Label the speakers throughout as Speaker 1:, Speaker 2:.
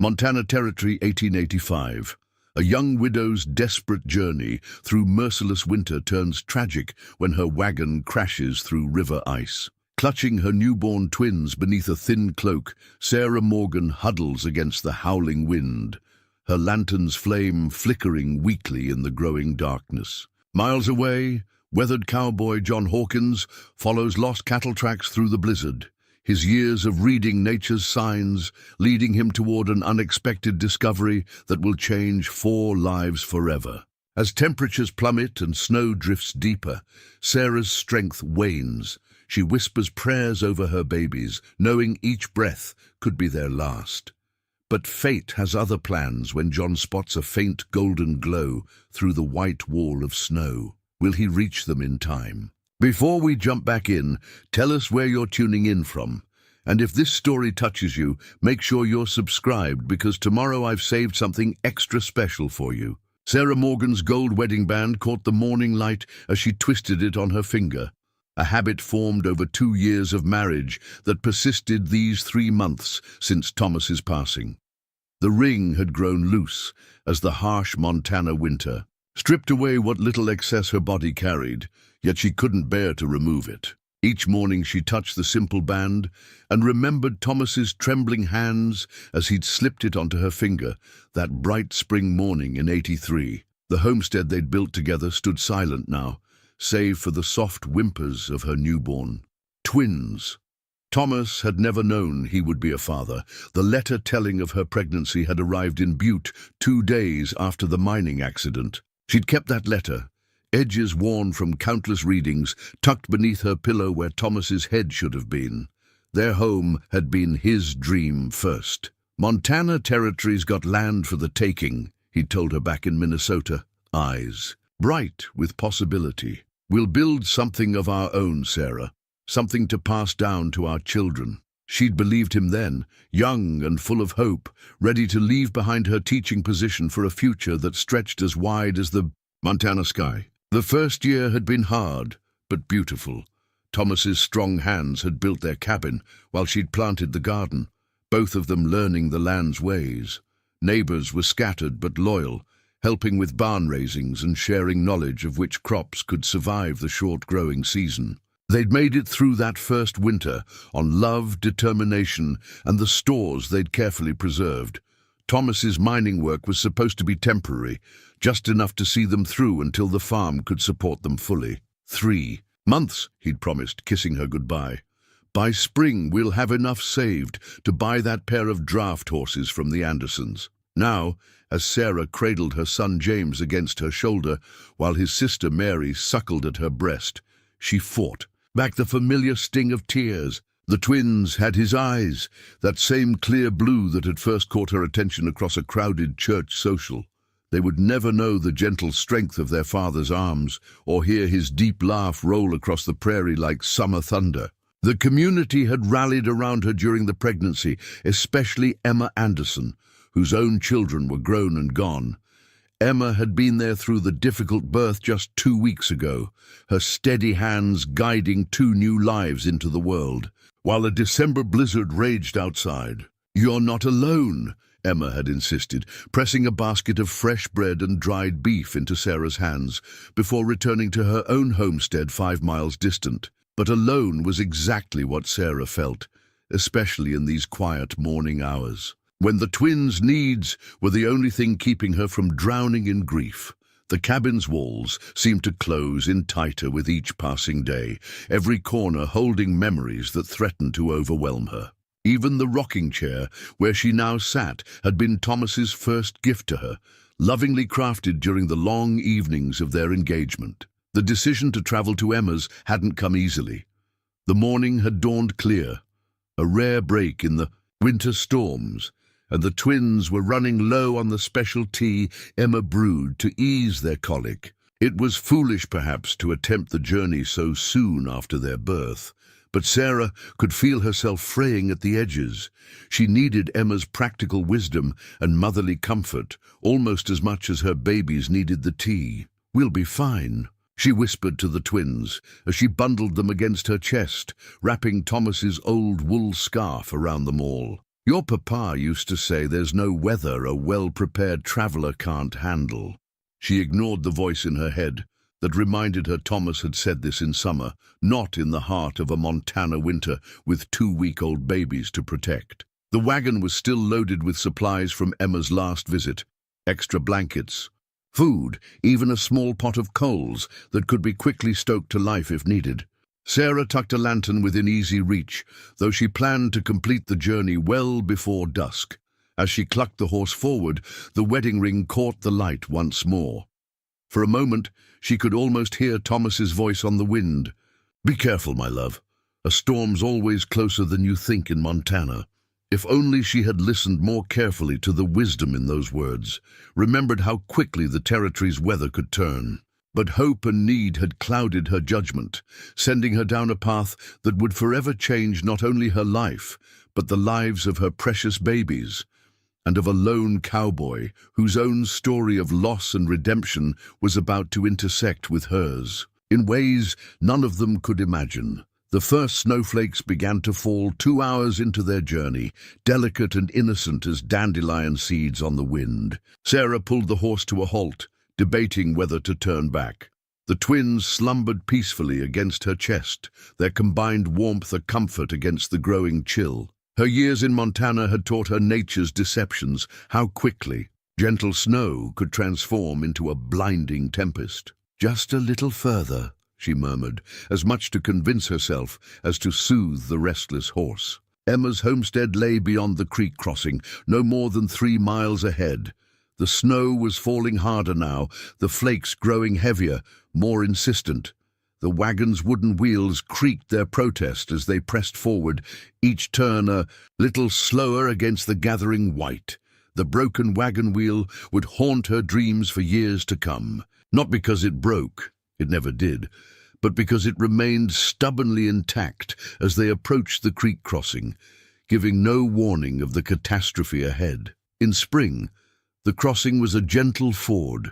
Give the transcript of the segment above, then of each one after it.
Speaker 1: Montana Territory, 1885. A young widow's desperate journey through merciless winter turns tragic when her wagon crashes through river ice. Clutching her newborn twins beneath a thin cloak, Sarah Morgan huddles against the howling wind, her lantern's flame flickering weakly in the growing darkness. Miles away, weathered cowboy John Hawkins follows lost cattle tracks through the blizzard, his years of reading nature's signs leading him toward an unexpected discovery that will change 4 lives forever. As temperatures plummet and snow drifts deeper, Sarah's strength wanes. She whispers prayers over her babies, knowing each breath could be their last. But fate has other plans when John spots a faint golden glow through the white wall of snow. Will he reach them in time? Before we jump back in, tell us where you're tuning in from. And if this story touches you, make sure you're subscribed, because tomorrow I've saved something extra special for you. Sarah Morgan's gold wedding band caught the morning light as she twisted it on her finger. A habit formed over 2 years of marriage that persisted these 3 months since Thomas's passing. The ring had grown loose as the harsh Montana winter stripped away what little excess her body carried, yet she couldn't bear to remove it. Each morning she touched the simple band and remembered Thomas's trembling hands as he'd slipped it onto her finger that bright spring morning in '83. The homestead they'd built together stood silent now, save for the soft whimpers of her newborn twins. Thomas had never known he would be a father. The letter telling of her pregnancy had arrived in Butte 2 days after the mining accident. She'd kept that letter, edges worn from countless readings, tucked beneath her pillow where Thomas's head should have been. Their home had been his dream first. Montana Territory's got land for the taking, he'd told her back in Minnesota, eyes bright with possibility. We'll build something of our own, Sarah, something to pass down to our children. She'd believed him then, young and full of hope, ready to leave behind her teaching position for a future that stretched as wide as the Montana sky. The first year had been hard, but beautiful. Thomas's strong hands had built their cabin, while she'd planted the garden, both of them learning the land's ways. Neighbors were scattered but loyal, helping with barn raisings and sharing knowledge of which crops could survive the short growing season. They'd made it through that first winter on love, determination, and the stores they'd carefully preserved. Thomas's mining work was supposed to be temporary, just enough to see them through until the farm could support them fully. 3 months, he'd promised, kissing her goodbye. By spring, we'll have enough saved to buy that pair of draft horses from the Andersons. Now, as Sarah cradled her son James against her shoulder, while his sister Mary suckled at her breast, she fought back the familiar sting of tears. The twins had his eyes, that same clear blue that had first caught her attention across a crowded church social. They would never know the gentle strength of their father's arms, or hear his deep laugh roll across the prairie like summer thunder. The community had rallied around her during the pregnancy, especially Emma Anderson, whose own children were grown and gone. Emma had been there through the difficult birth just 2 weeks ago, her steady hands guiding 2 new lives into the world, while a December blizzard raged outside. "You're not alone," Emma had insisted, pressing a basket of fresh bread and dried beef into Sarah's hands before returning to her own homestead 5 miles distant. But alone was exactly what Sarah felt, especially in these quiet morning hours, when the twins' needs were the only thing keeping her from drowning in grief. The cabin's walls seemed to close in tighter with each passing day, every corner holding memories that threatened to overwhelm her. Even the rocking chair where she now sat had been Thomas's first gift to her, lovingly crafted during the long evenings of their engagement. The decision to travel to Emma's hadn't come easily. The morning had dawned clear, a rare break in the winter storms, and the twins were running low on the special tea Emma brewed to ease their colic. It was foolish, perhaps, to attempt the journey so soon after their birth, but Sarah could feel herself fraying at the edges. She needed Emma's practical wisdom and motherly comfort almost as much as her babies needed the tea. "We'll be fine," she whispered to the twins as she bundled them against her chest, wrapping Thomas's old wool scarf around them all. Your papa used to say there's no weather a well-prepared traveler can't handle. She ignored the voice in her head that reminded her Thomas had said this in summer, not in the heart of a Montana winter with 2-week-old babies to protect. The wagon was still loaded with supplies from Emma's last visit. Extra blankets, food, even a small pot of coals that could be quickly stoked to life if needed. Sarah tucked a lantern within easy reach, though she planned to complete the journey well before dusk. As she clucked the horse forward, the wedding ring caught the light once more. For a moment, she could almost hear Thomas's voice on the wind. "Be careful, my love. A storm's always closer than you think in Montana." If only she had listened more carefully to the wisdom in those words, remembered how quickly the territory's weather could turn. But hope and need had clouded her judgment, sending her down a path that would forever change not only her life, but the lives of her precious babies, and of a lone cowboy whose own story of loss and redemption was about to intersect with hers. In ways none of them could imagine, the first snowflakes began to fall 2 hours into their journey, delicate and innocent as dandelion seeds on the wind. Sarah pulled the horse to a halt, debating whether to turn back. The twins slumbered peacefully against her chest, their combined warmth a comfort against the growing chill. Her years in Montana had taught her nature's deceptions, how quickly gentle snow could transform into a blinding tempest. "Just a little further," she murmured, as much to convince herself as to soothe the restless horse. Emma's homestead lay beyond the creek crossing, no more than 3 miles ahead. The snow was falling harder now, the flakes growing heavier, more insistent. The wagon's wooden wheels creaked their protest as they pressed forward, each turn a little slower against the gathering white. The broken wagon wheel would haunt her dreams for years to come, not because it broke, it never did, but because it remained stubbornly intact as they approached the creek crossing, giving no warning of the catastrophe ahead. In spring, the crossing was a gentle ford,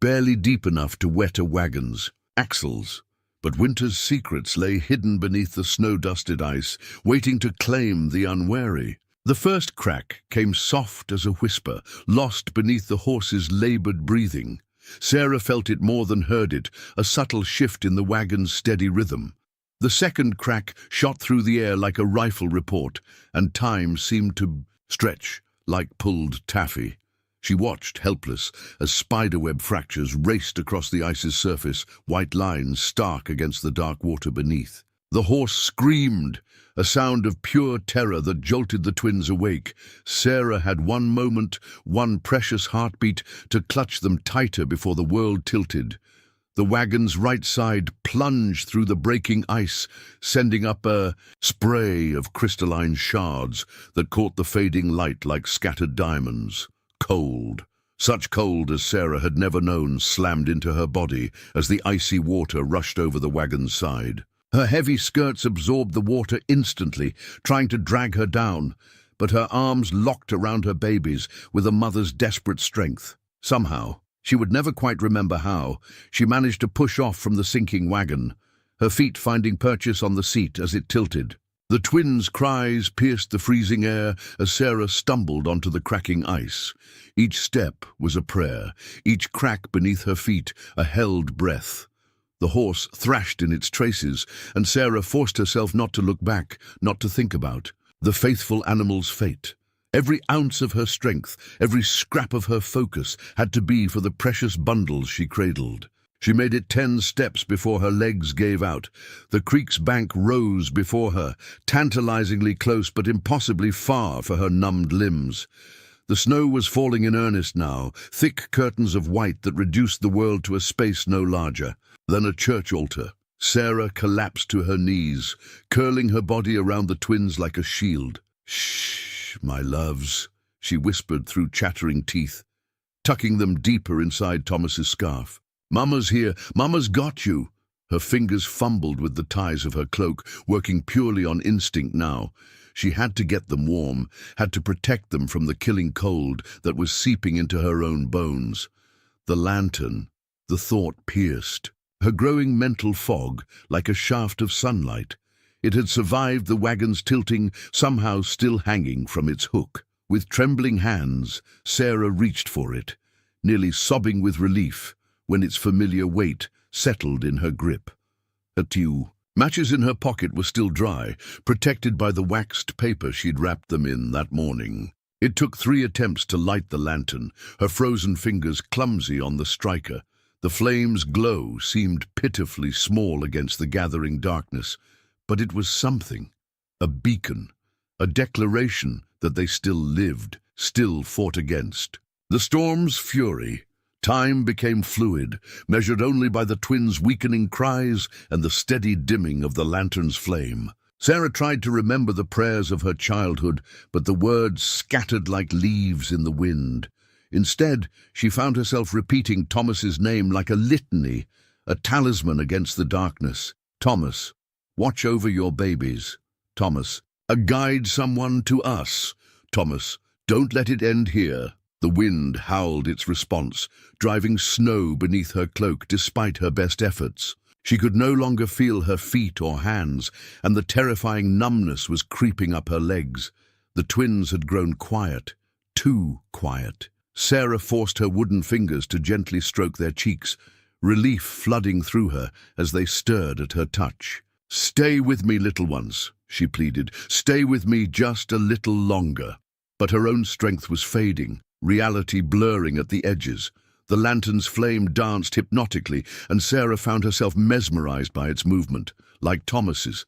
Speaker 1: barely deep enough to wet a wagon's axles. But winter's secrets lay hidden beneath the snow-dusted ice, waiting to claim the unwary. The first crack came soft as a whisper, lost beneath the horse's labored breathing. Sarah felt it more than heard it, a subtle shift in the wagon's steady rhythm. The second crack shot through the air like a rifle report, and time seemed to stretch like pulled taffy. She watched, helpless, as spiderweb fractures raced across the ice's surface, white lines stark against the dark water beneath. The horse screamed, a sound of pure terror that jolted the twins awake. Sarah had one moment, one precious heartbeat, to clutch them tighter before the world tilted. The wagon's right side plunged through the breaking ice, sending up a spray of crystalline shards that caught the fading light like scattered diamonds. Cold, such cold as Sarah had never known, slammed into her body as the icy water rushed over the wagon's side. Her heavy skirts absorbed the water instantly, trying to drag her down, but her arms locked around her babies with a mother's desperate strength. Somehow, she would never quite remember how, she managed to push off from the sinking wagon, her feet finding purchase on the seat as it tilted. The twins' cries pierced the freezing air as Sarah stumbled onto the cracking ice. Each step was a prayer, each crack beneath her feet a held breath. The horse thrashed in its traces, and Sarah forced herself not to look back, not to think about the faithful animal's fate. Every ounce of her strength, every scrap of her focus had to be for the precious bundles she cradled. She made it 10 steps before her legs gave out. The creek's bank rose before her, tantalizingly close but impossibly far for her numbed limbs. The snow was falling in earnest now, thick curtains of white that reduced the world to a space no larger than a church altar. Sarah collapsed to her knees, curling her body around the twins like a shield. "Shh, my loves," she whispered through chattering teeth, tucking them deeper inside Thomas's scarf. "Mama's here. Mama's got you." Her fingers fumbled with the ties of her cloak, working purely on instinct now. She had to get them warm, had to protect them from the killing cold that was seeping into her own bones. The lantern, the thought pierced her growing mental fog like a shaft of sunlight. It had survived the wagon's tilting, somehow still hanging from its hook. With trembling hands, Sarah reached for it, nearly sobbing with relief when its familiar weight settled in her grip. A tew. Matches in her pocket were still dry, protected by the waxed paper she'd wrapped them in that morning. It took 3 attempts to light the lantern, her frozen fingers clumsy on the striker. The flame's glow seemed pitifully small against the gathering darkness, but it was something, a beacon, a declaration that they still lived, still fought against. The storm's fury. Time became fluid, measured only by the twins' weakening cries and the steady dimming of the lantern's flame. Sarah tried to remember the prayers of her childhood, but the words scattered like leaves in the wind. Instead, she found herself repeating Thomas's name like a litany, a talisman against the darkness. Thomas, watch over your babies. Thomas, guide someone to us. Thomas, don't let it end here. The wind howled its response, driving snow beneath her cloak despite her best efforts. She could no longer feel her feet or hands, and the terrifying numbness was creeping up her legs. The twins had grown quiet, too quiet. Sarah forced her wooden fingers to gently stroke their cheeks, relief flooding through her as they stirred at her touch. "Stay with me, little ones," she pleaded. "Stay with me just a little longer." But her own strength was fading, reality blurring at the edges. The lantern's flame danced hypnotically, and Sarah found herself mesmerized by its movement, like Thomas's.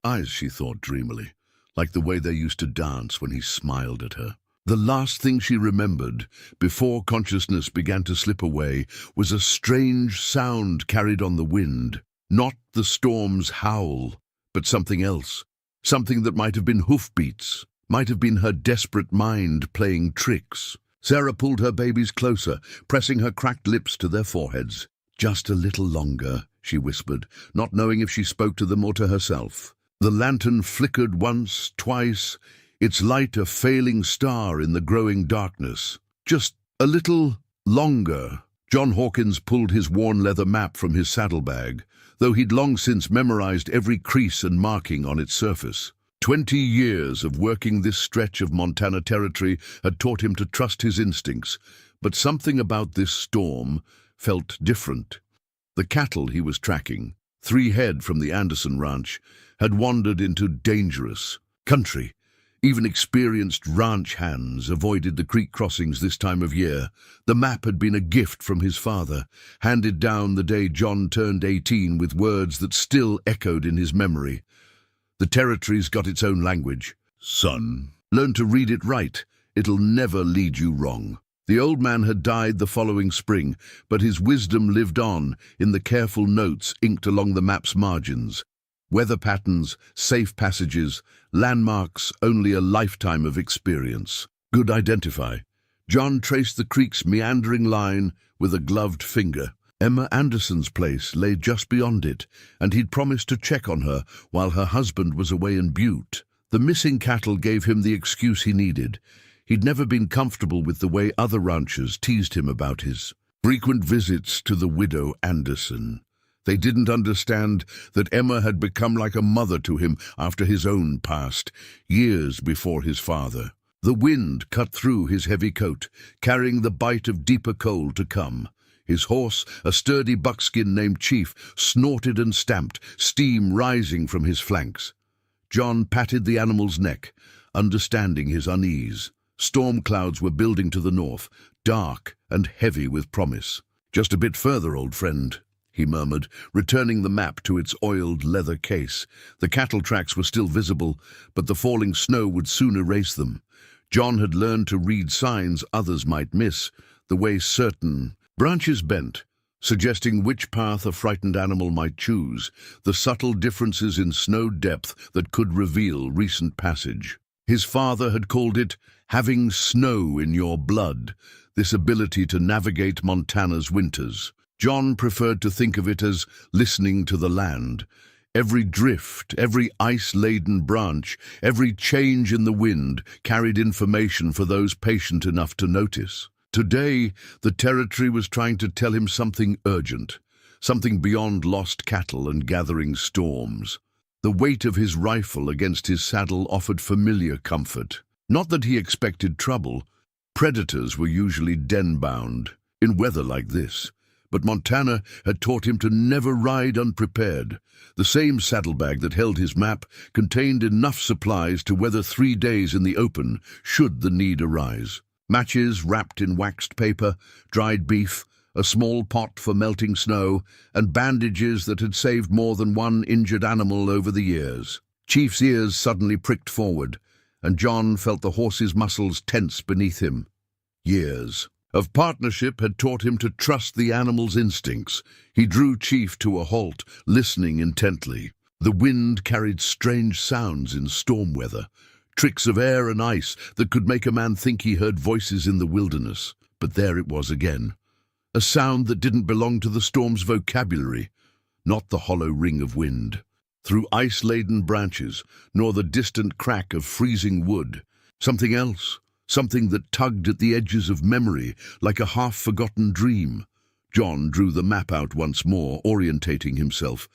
Speaker 1: Eyes, she thought dreamily, like the way they used to dance when he smiled at her. The last thing she remembered, before consciousness began to slip away, was a strange sound carried on the wind. Not the storm's howl, but something else. Something that might have been hoofbeats, might have been her desperate mind playing tricks. Sarah pulled her babies closer, pressing her cracked lips to their foreheads. "Just a little longer," she whispered, not knowing if she spoke to them or to herself. The lantern flickered once, twice, its light a failing star in the growing darkness. "Just a little longer." John Hawkins pulled his worn leather map from his saddlebag, though he'd long since memorized every crease and marking on its surface. 20 years of working this stretch of Montana territory had taught him to trust his instincts, but something about this storm felt different. The cattle he was tracking, 3 head from the Anderson ranch, had wandered into dangerous country. Even experienced ranch hands avoided the creek crossings this time of year. The map had been a gift from his father, handed down the day John turned 18 with words that still echoed in his memory. The territory's got its own language. "Son, learn to read it right. It'll never lead you wrong." The old man had died the following spring, but his wisdom lived on in the careful notes inked along the map's margins. Weather patterns, safe passages, landmarks only a lifetime of experience could identify. John traced the creek's meandering line with a gloved finger. Emma Anderson's place lay just beyond it, and he'd promised to check on her while her husband was away in Butte. The missing cattle gave him the excuse he needed. He'd never been comfortable with the way other ranchers teased him about his frequent visits to the widow Anderson. They didn't understand that Emma had become like a mother to him after his own passed, years before his father. The wind cut through his heavy coat, carrying the bite of deeper cold to come. His horse, a sturdy buckskin named Chief, snorted and stamped, steam rising from his flanks. John patted the animal's neck, understanding his unease. Storm clouds were building to the north, dark and heavy with promise. "Just a bit further, old friend," he murmured, returning the map to its oiled leather case. The cattle tracks were still visible, but the falling snow would soon erase them. John had learned to read signs others might miss, the way certain branches bent, suggesting which path a frightened animal might choose, the subtle differences in snow depth that could reveal recent passage. His father had called it having snow in your blood, this ability to navigate Montana's winters. John preferred to think of it as listening to the land. Every drift, every ice-laden branch, every change in the wind carried information for those patient enough to notice. Today, the territory was trying to tell him something urgent, something beyond lost cattle and gathering storms. The weight of his rifle against his saddle offered familiar comfort. Not that he expected trouble. Predators were usually den-bound in weather like this. But Montana had taught him to never ride unprepared. The same saddlebag that held his map contained enough supplies to weather 3 days in the open should the need arise. Matches wrapped in waxed paper, dried beef, a small pot for melting snow, and bandages that had saved more than one injured animal over the years. Chief's ears suddenly pricked forward, and John felt the horse's muscles tense beneath him. Years of partnership had taught him to trust the animal's instincts. He drew Chief to a halt, listening intently. The wind carried strange sounds in storm weather, tricks of air and ice that could make a man think he heard voices in the wilderness. But there it was again, a sound that didn't belong to the storm's vocabulary, not the hollow ring of wind through ice-laden branches, nor the distant crack of freezing wood. Something else. Something that tugged at the edges of memory, like a half-forgotten dream. John drew the map out once more, orientating himself.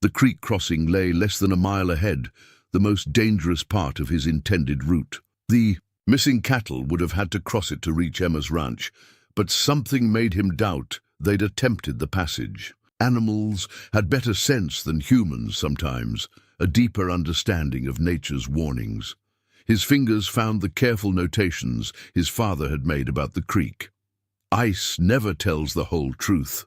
Speaker 1: The creek crossing lay less than a mile ahead, the most dangerous part of his intended route. The missing cattle would have had to cross it to reach Emma's ranch, but something made him doubt they'd attempted the passage. Animals had better sense than humans sometimes, a deeper understanding of nature's warnings. His fingers found the careful notations his father had made about the creek. Ice never tells the whole truth,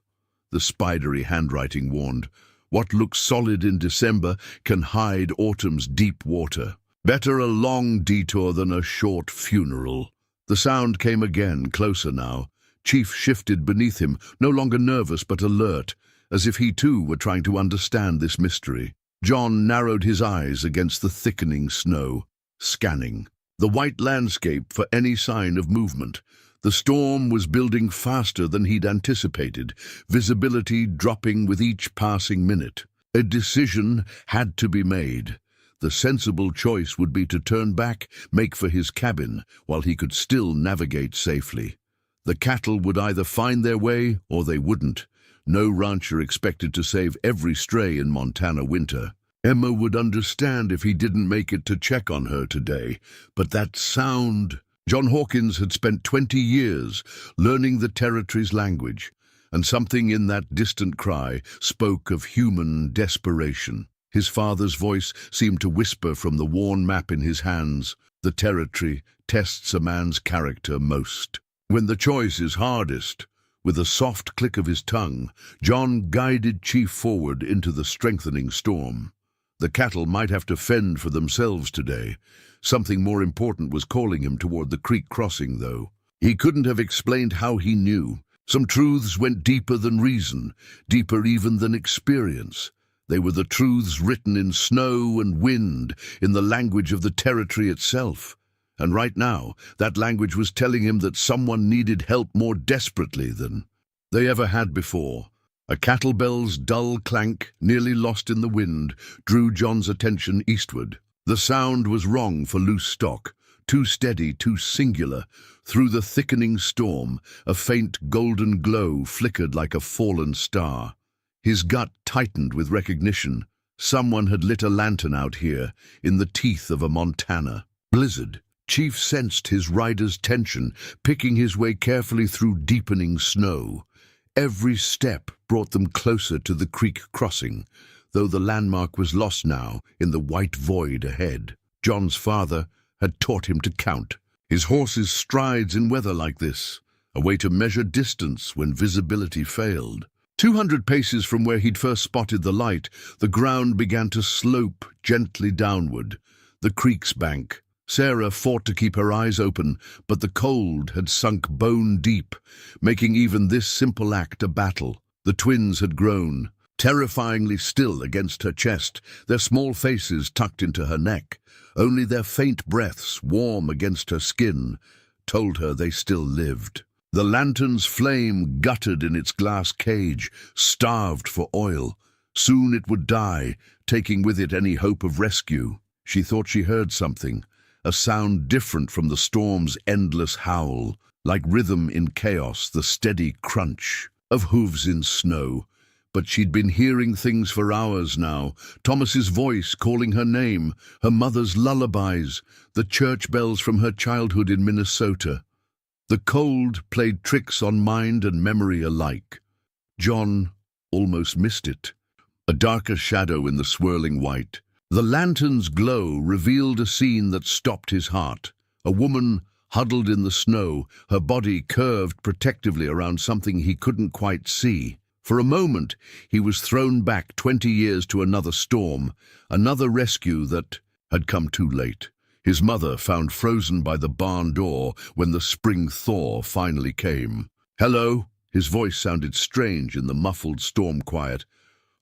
Speaker 1: the spidery handwriting warned. What looks solid in December can hide autumn's deep water. Better a long detour than a short funeral. The sound came again, closer now. Chief shifted beneath him, no longer nervous but alert, as if he too were trying to understand this mystery. John narrowed his eyes against the thickening snow, scanning the white landscape for any sign of movement. The storm was building faster than he'd anticipated, visibility dropping with each passing minute. A decision had to be made. The sensible choice would be to turn back, make for his cabin, while he could still navigate safely. The cattle would either find their way or they wouldn't. No rancher expected to save every stray in Montana winter. Emma would understand if he didn't make it to check on her today, but that sound... John Hawkins had spent 20 years learning the territory's language, and something in that distant cry spoke of human desperation. His father's voice seemed to whisper from the worn map in his hands, "The territory tests a man's character most." When the choice is hardest, with a soft click of his tongue, John guided Chief forward into the strengthening storm. The cattle might have to fend for themselves today. Something more important was calling him toward the creek crossing, though. He couldn't have explained how he knew. Some truths went deeper than reason, deeper even than experience. They were the truths written in snow and wind, in the language of the territory itself. And right now, that language was telling him that someone needed help more desperately than they ever had before. A cattle bell's dull clank, nearly lost in the wind, drew John's attention eastward. The sound was wrong for loose stock, too steady, too singular. Through the thickening storm, a faint golden glow flickered like a fallen star. His gut tightened with recognition. Someone had lit a lantern out here, in the teeth of a Montana blizzard. Chief sensed his rider's tension, picking his way carefully through deepening snow. Every step brought them closer to the creek crossing, though the landmark was lost now in the white void ahead. John's father had taught him to count. His horse's strides in weather like this, a way to measure distance when visibility failed. 200 paces from where he'd first spotted the light, the ground began to slope gently downward. The creek's bank. Sarah fought to keep her eyes open, but the cold had sunk bone deep, making even this simple act a battle. The twins had grown, terrifyingly still against her chest, their small faces tucked into her neck. Only their faint breaths, warm against her skin, told her they still lived. The lantern's flame guttered in its glass cage, starved for oil. Soon it would die, taking with it any hope of rescue. She thought she heard something, a sound different from the storm's endless howl, like rhythm in chaos, the steady crunch of hooves in snow. But she'd been hearing things for hours now. Thomas's voice calling her name, her mother's lullabies, the church bells from her childhood in Minnesota. The cold played tricks on mind and memory alike. John almost missed it. A darker shadow in the swirling white. The lantern's glow revealed a scene that stopped his heart. A woman huddled in the snow, her body curved protectively around something he couldn't quite see. For a moment, he was thrown back 20 years to another storm, another rescue that had come too late. His mother found frozen by the barn door when the spring thaw finally came. "Hello?" His voice sounded strange in the muffled storm quiet.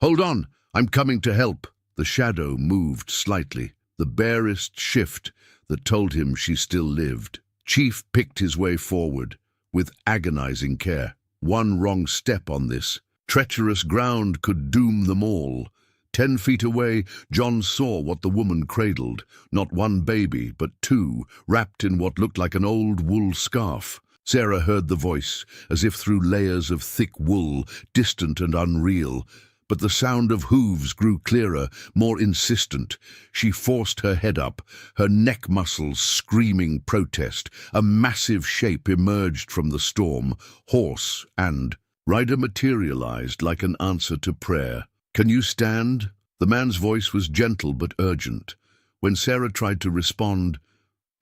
Speaker 1: "Hold on, I'm coming to help." The shadow moved slightly, the barest shift that told him she still lived. Chief picked his way forward with agonizing care. One wrong step on this treacherous ground could doom them all. 10 feet away, John saw what the woman cradled. Not one baby, but 2, wrapped in what looked like an old wool scarf. Sarah heard the voice, as if through layers of thick wool, distant and unreal. But the sound of hooves grew clearer, more insistent. She forced her head up, her neck muscles screaming protest. A massive shape emerged from the storm, horse and rider materialized like an answer to prayer. "Can you stand?" The man's voice was gentle but urgent. When Sarah tried to respond,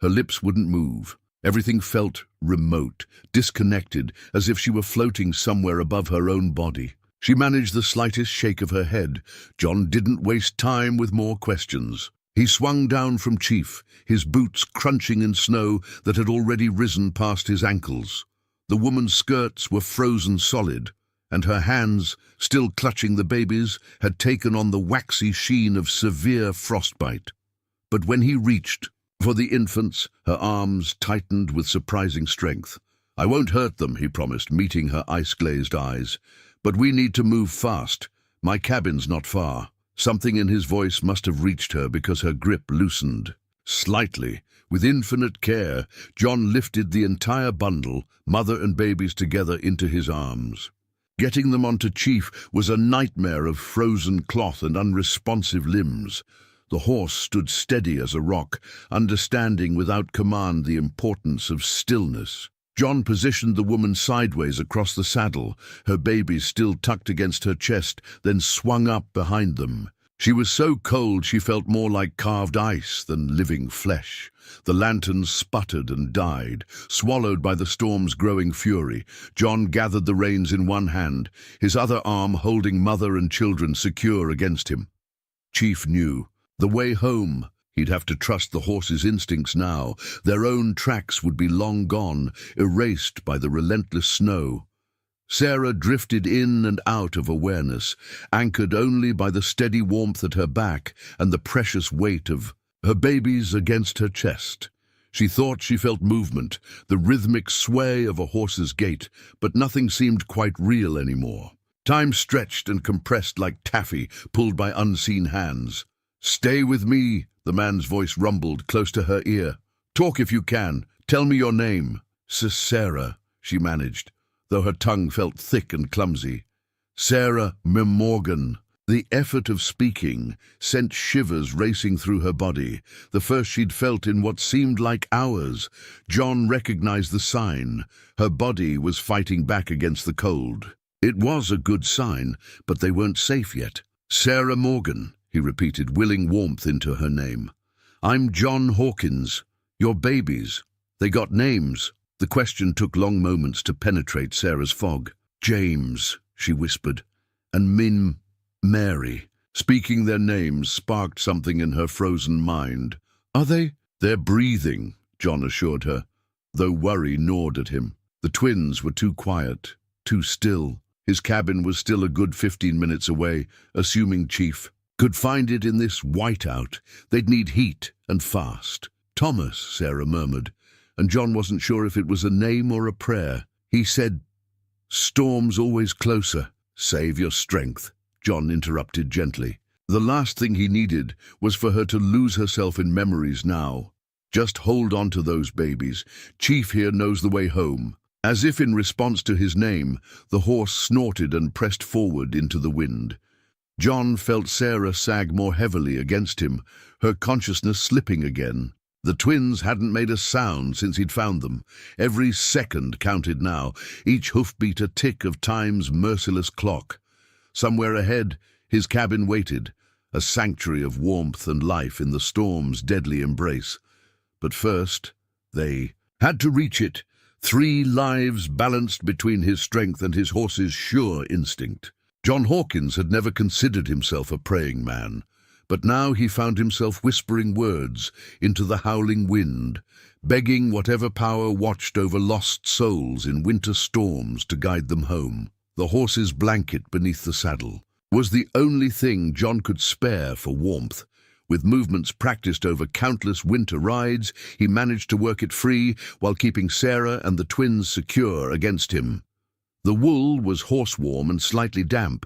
Speaker 1: her lips wouldn't move. Everything felt remote, disconnected, as if she were floating somewhere above her own body. She managed the slightest shake of her head. John didn't waste time with more questions. He swung down from Chief, his boots crunching in snow that had already risen past his ankles. The woman's skirts were frozen solid, and her hands, still clutching the babies, had taken on the waxy sheen of severe frostbite. But when he reached for the infants, her arms tightened with surprising strength. "I won't hurt them," he promised, meeting her ice-glazed eyes. "But we need to move fast. My cabin's not far." Something in his voice must have reached her because her grip loosened. Slightly, with infinite care, John lifted the entire bundle, mother and babies together, into his arms. Getting them onto Chief was a nightmare of frozen cloth and unresponsive limbs. The horse stood steady as a rock, understanding without command the importance of stillness. John positioned the woman sideways across the saddle, her babies still tucked against her chest, then swung up behind them. She was so cold she felt more like carved ice than living flesh. The lantern sputtered and died, swallowed by the storm's growing fury. John gathered the reins in one hand, his other arm holding mother and children secure against him. Chief knew. The way home. He'd have to trust the horse's instincts now. Their own tracks would be long gone, erased by the relentless snow. Sarah drifted in and out of awareness, anchored only by the steady warmth at her back and the precious weight of her babies against her chest. She thought she felt movement, the rhythmic sway of a horse's gait, but nothing seemed quite real anymore. Time stretched and compressed like taffy pulled by unseen hands. "Stay with me," the man's voice rumbled close to her ear. "Talk if you can. Tell me your name." "Sarah," she managed, though her tongue felt thick and clumsy. "Sarah Morgan." The effort of speaking sent shivers racing through her body, the first she'd felt in what seemed like hours. John recognized the sign. Her body was fighting back against the cold. It was a good sign, but they weren't safe yet. "Sarah Morgan," he repeated, willing warmth into her name. "I'm John Hawkins. Your babies. They got names." The question took long moments to penetrate Sarah's fog. "James," she whispered, "and Mary." Speaking their names sparked something in her frozen mind. "Are they?" "They're breathing," John assured her, though worry gnawed at him. The twins were too quiet, too still. His cabin was still a good 15 minutes away, assuming Chief could find it in this whiteout. They'd need heat, and fast. "Thomas," Sarah murmured, and John wasn't sure if it was a name or a prayer. He said, "Storm's always closer." "Save your strength," John interrupted gently. The last thing he needed was for her to lose herself in memories now. "Just hold on to those babies. Chief here knows the way home." As if in response to his name, the horse snorted and pressed forward into the wind. John felt Sarah sag more heavily against him, her consciousness slipping again. The twins hadn't made a sound since he'd found them. Every second counted now, each hoofbeat a tick of time's merciless clock. Somewhere ahead, his cabin waited, a sanctuary of warmth and life in the storm's deadly embrace. But first, they had to reach it. 3 lives balanced between his strength and his horse's sure instinct. John Hawkins had never considered himself a praying man, but now he found himself whispering words into the howling wind, begging whatever power watched over lost souls in winter storms to guide them home. The horse's blanket beneath the saddle was the only thing John could spare for warmth. With movements practiced over countless winter rides, he managed to work it free while keeping Sarah and the twins secure against him. The wool was horse-warm and slightly damp,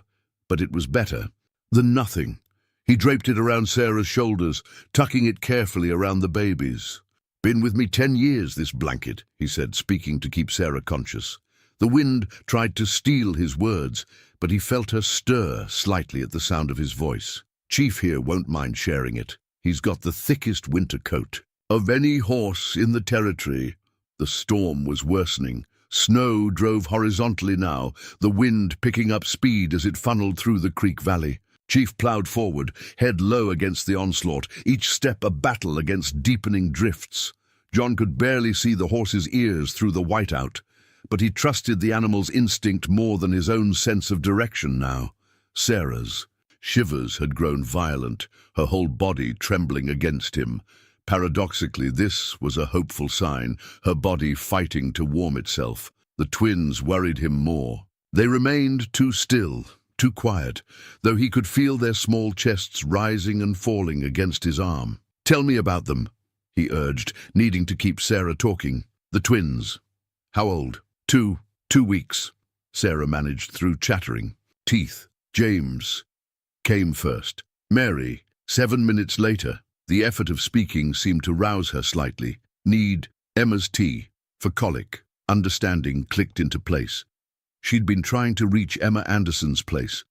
Speaker 1: but it was better than nothing. He draped it around Sarah's shoulders, tucking it carefully around the babies. "Been with me 10 years, this blanket," he said, speaking to keep Sarah conscious. The wind tried to steal his words, but he felt her stir slightly at the sound of his voice. "Chief here won't mind sharing it. He's got the thickest winter coat of any horse in the territory." The storm was worsening. Snow drove horizontally now, the wind picking up speed as it funneled through the creek valley. Chief plowed forward, head low against the onslaught, each step a battle against deepening drifts. John could barely see the horse's ears through the whiteout, but he trusted the animal's instinct more than his own sense of direction now. Sarah's shivers had grown violent, her whole body trembling against him. Paradoxically, this was a hopeful sign, her body fighting to warm itself. The twins worried him more. They remained too still, too quiet, though he could feel their small chests rising and falling against his arm. "Tell me about them," he urged, needing to keep Sarah talking. "The twins. How old?" Two weeks," Sarah managed through chattering teeth. "James came first. Mary, 7 minutes later." The effort of speaking seemed to rouse her slightly. "Need Emma's tea for colic." Understanding clicked into place. She'd been trying to reach Emma Anderson's place.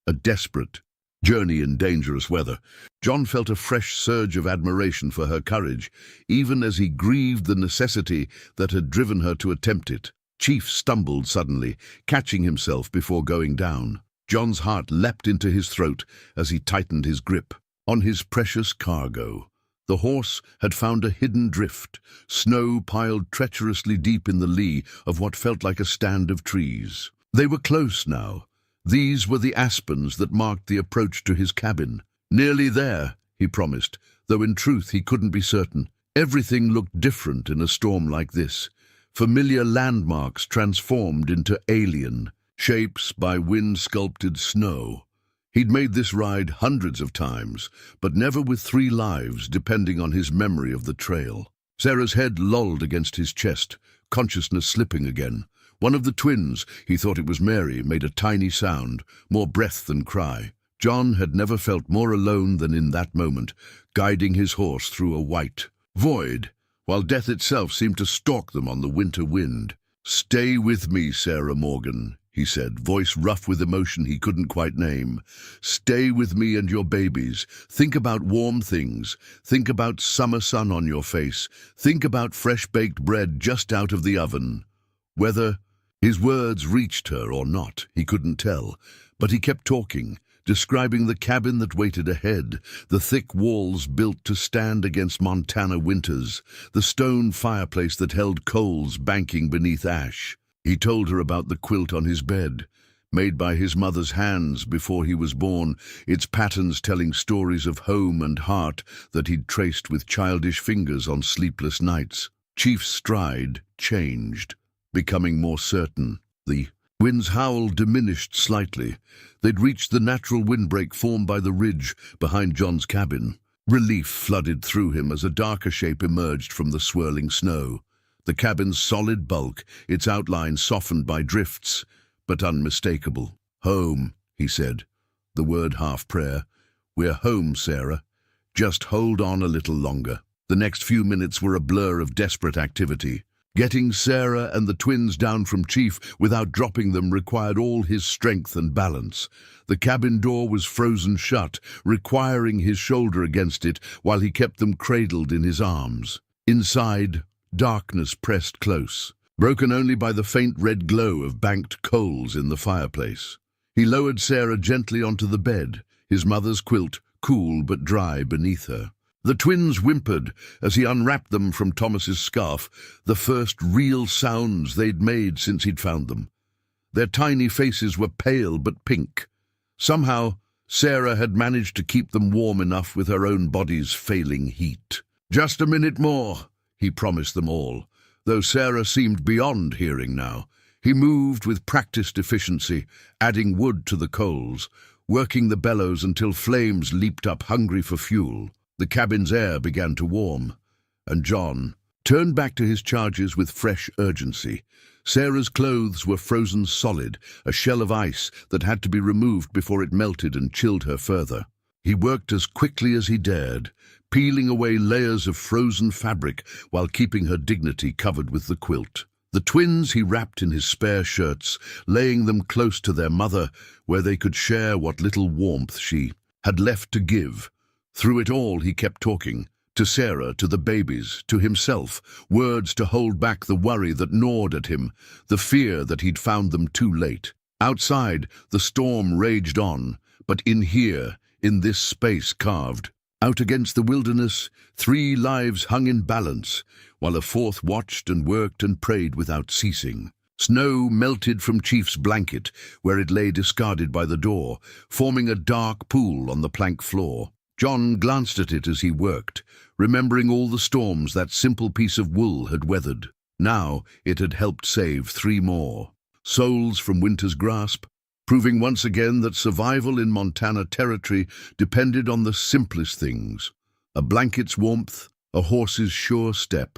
Speaker 1: A desperate journey in dangerous weather. John felt a fresh surge of admiration for her courage, even as he grieved the necessity that had driven her to attempt it. Chief stumbled suddenly, catching himself before going down. John's heart leapt into his throat as he tightened his grip on his precious cargo. The horse had found a hidden drift, snow piled treacherously deep in the lee of what felt like a stand of trees. They were close now. These were the aspens that marked the approach to his cabin. "Nearly there," he promised, though in truth he couldn't be certain. Everything looked different in a storm like this. Familiar landmarks transformed into alien shapes by wind-sculpted snow. He'd made this ride hundreds of times, but never with 3 lives depending on his memory of the trail. Sarah's head lolled against his chest, consciousness slipping again. One of the twins, he thought it was Mary, made a tiny sound, more breath than cry. John had never felt more alone than in that moment, guiding his horse through a white void, while death itself seemed to stalk them on the winter wind. "Stay with me, Sarah Morgan," he said, voice rough with emotion he couldn't quite name. "Stay with me and your babies. Think about warm things. Think about summer sun on your face. Think about fresh-baked bread just out of the oven." Whether his words reached her or not, he couldn't tell, but he kept talking, describing the cabin that waited ahead, the thick walls built to stand against Montana winters, the stone fireplace that held coals banking beneath ash. He told her about the quilt on his bed, made by his mother's hands before he was born, its patterns telling stories of home and heart that he'd traced with childish fingers on sleepless nights. Chief's stride changed, becoming more certain. The wind's howl diminished slightly. They'd reached the natural windbreak formed by the ridge behind John's cabin. Relief flooded through him as a darker shape emerged from the swirling snow. The cabin's solid bulk, its outline softened by drifts, but unmistakable. "Home," he said, the word half-prayer. "We're home, Sarah. Just hold on a little longer." The next few minutes were a blur of desperate activity. Getting Sarah and the twins down from Chief without dropping them required all his strength and balance. The cabin door was frozen shut, requiring his shoulder against it while he kept them cradled in his arms. Inside, darkness pressed close, broken only by the faint red glow of banked coals in the fireplace. He lowered Sarah gently onto the bed, his mother's quilt cool but dry beneath her. The twins whimpered as he unwrapped them from Thomas's scarf, the first real sounds they'd made since he'd found them. Their tiny faces were pale but pink. Somehow, Sarah had managed to keep them warm enough with her own body's failing heat. "Just a minute more," he promised them all, though Sarah seemed beyond hearing now. He moved with practiced efficiency, adding wood to the coals, working the bellows until flames leaped up hungry for fuel. The cabin's air began to warm, and John turned back to his charges with fresh urgency. Sarah's clothes were frozen solid, a shell of ice that had to be removed before it melted and chilled her further. He worked as quickly as he dared, peeling away layers of frozen fabric while keeping her dignity covered with the quilt. The twins he wrapped in his spare shirts, laying them close to their mother, where they could share what little warmth she had left to give. Through it all he kept talking, to Sarah, to the babies, to himself, words to hold back the worry that gnawed at him, the fear that he'd found them too late. Outside, the storm raged on, but in here, in this space carved out against the wilderness, 3 lives hung in balance, while a 4th watched and worked and prayed without ceasing. Snow melted from Chief's blanket, where it lay discarded by the door, forming a dark pool on the plank floor. John glanced at it as he worked, remembering all the storms that simple piece of wool had weathered. Now it had helped save 3 more souls from winter's grasp, proving once again that survival in Montana territory depended on the simplest things: a blanket's warmth, a horse's sure step,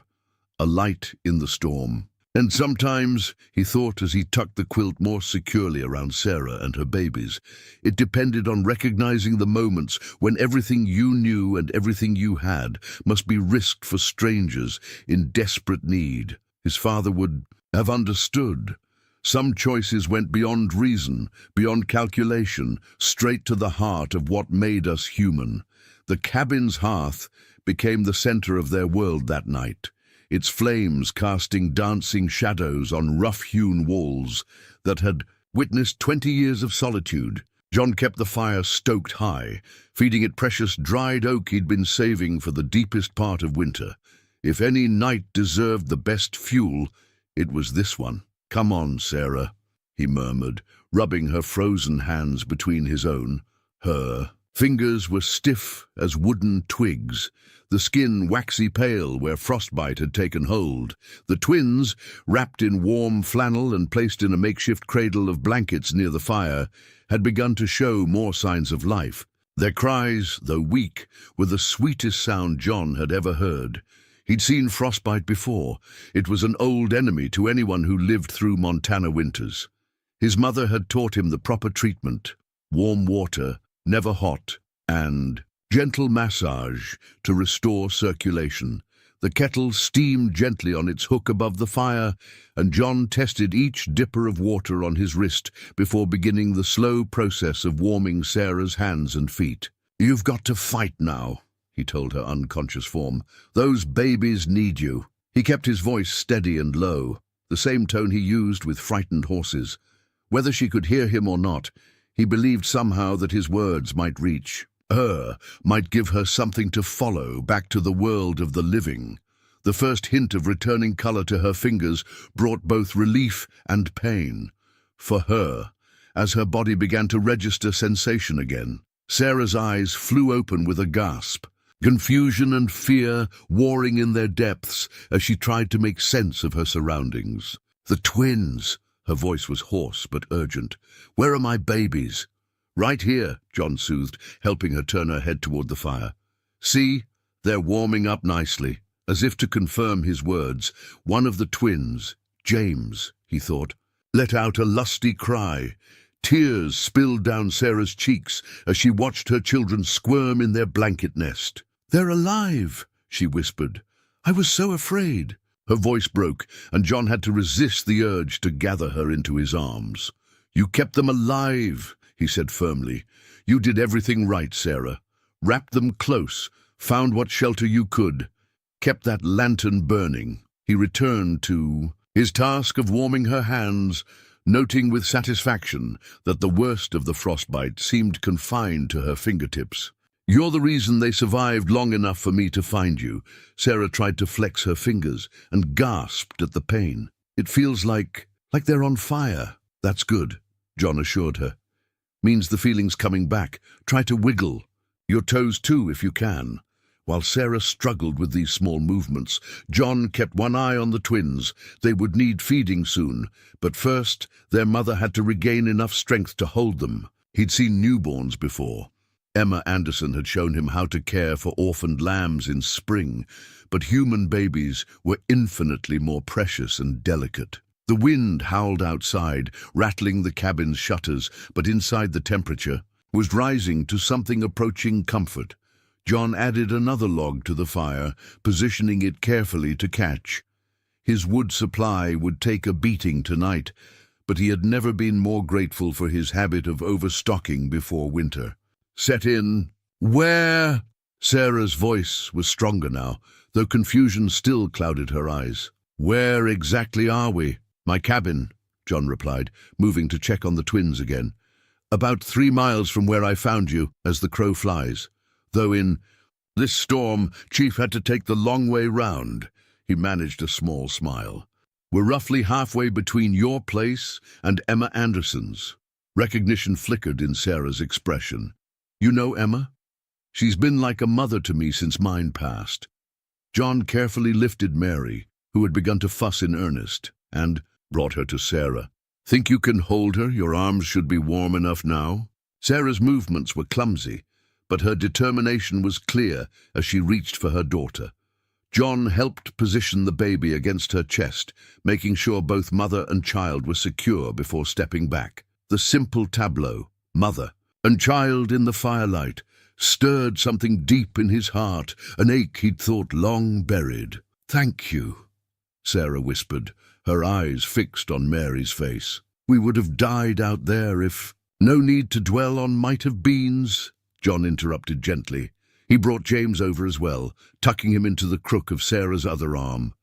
Speaker 1: a light in the storm. And sometimes, he thought as he tucked the quilt more securely around Sarah and her babies, it depended on recognizing the moments when everything you knew and everything you had must be risked for strangers in desperate need. His father would have understood. Some choices went beyond reason, beyond calculation, straight to the heart of what made us human. The cabin's hearth became the center of their world that night, its flames casting dancing shadows on rough-hewn walls that had witnessed 20 years of solitude. John kept the fire stoked high, feeding it precious dried oak he'd been saving for the deepest part of winter. If any night deserved the best fuel, it was this one. "Come on, Sarah," he murmured, rubbing her frozen hands between his own. Her fingers were stiff as wooden twigs, the skin waxy pale where frostbite had taken hold. The twins, wrapped in warm flannel and placed in a makeshift cradle of blankets near the fire, had begun to show more signs of life. Their cries, though weak, were the sweetest sound John had ever heard. He'd seen frostbite before. It was an old enemy to anyone who lived through Montana winters. His mother had taught him the proper treatment: warm water, never hot, and gentle massage to restore circulation. The kettle steamed gently on its hook above the fire, and John tested each dipper of water on his wrist before beginning the slow process of warming Sarah's hands and feet. "You've got to fight now," he told her unconscious form. "Those babies need you." He kept his voice steady and low, the same tone he used with frightened horses. Whether she could hear him or not, he believed somehow that his words might reach her, might give her something to follow back to the world of the living. The first hint of returning color to her fingers brought both relief and pain. For her, as her body began to register sensation again, Sarah's eyes flew open with a gasp, confusion and fear warring in their depths as she tried to make sense of her surroundings. "The twins!" Her voice was hoarse but urgent. "Where are my babies?" "Right here," John soothed, helping her turn her head toward the fire. "See, they're warming up nicely." As if to confirm his words, one of the twins, James, he thought, let out a lusty cry. Tears spilled down Sarah's cheeks as she watched her children squirm in their blanket nest. "They're alive," she whispered. "I was so afraid." Her voice broke, and John had to resist the urge to gather her into his arms. "You kept them alive," he said firmly. "You did everything right, Sarah. Wrapped them close, found what shelter you could, kept that lantern burning." He returned to his task of warming her hands, noting with satisfaction that the worst of the frostbite seemed confined to her fingertips. "You're the reason they survived long enough for me to find you." Sarah tried to flex her fingers and gasped at the pain. "It feels like they're on fire." "That's good," John assured her. "Means the feeling's coming back. Try to wiggle. Your toes too, if you can." While Sarah struggled with these small movements, John kept one eye on the twins. They would need feeding soon, but first their mother had to regain enough strength to hold them. He'd seen newborns before. Emma Anderson had shown him how to care for orphaned lambs in spring, but human babies were infinitely more precious and delicate. The wind howled outside, rattling the cabin's shutters, but inside the temperature was rising to something approaching comfort. John added another log to the fire, positioning it carefully to catch. His wood supply would take a beating tonight, but he had never been more grateful for his habit of overstocking before winter. "Set in." "Where?" Sarah's voice was stronger now, though confusion still clouded her eyes. "Where exactly are we?" "My cabin," John replied, moving to check on the twins again. "About 3 miles from where I found you, as the crow flies. Though in this storm, Chief had to take the long way round." He managed a small smile. "We're roughly halfway between your place and Emma Anderson's." Recognition flickered in Sarah's expression. "You know Emma? She's been like a mother to me since mine passed." John carefully lifted Mary, who had begun to fuss in earnest, and brought her to Sarah. "Think you can hold her? Your arms should be warm enough now." Sarah's movements were clumsy, but her determination was clear as she reached for her daughter. John helped position the baby against her chest, making sure both mother and child were secure before stepping back. The simple tableau, mother and child in the firelight, stirred something deep in his heart, an ache he'd thought long buried. "Thank you," Sarah whispered, her eyes fixed on Mary's face. "We would have died out there if—" "No need to dwell on might-have-beens," John interrupted gently. He brought James over as well, tucking him into the crook of Sarah's other arm.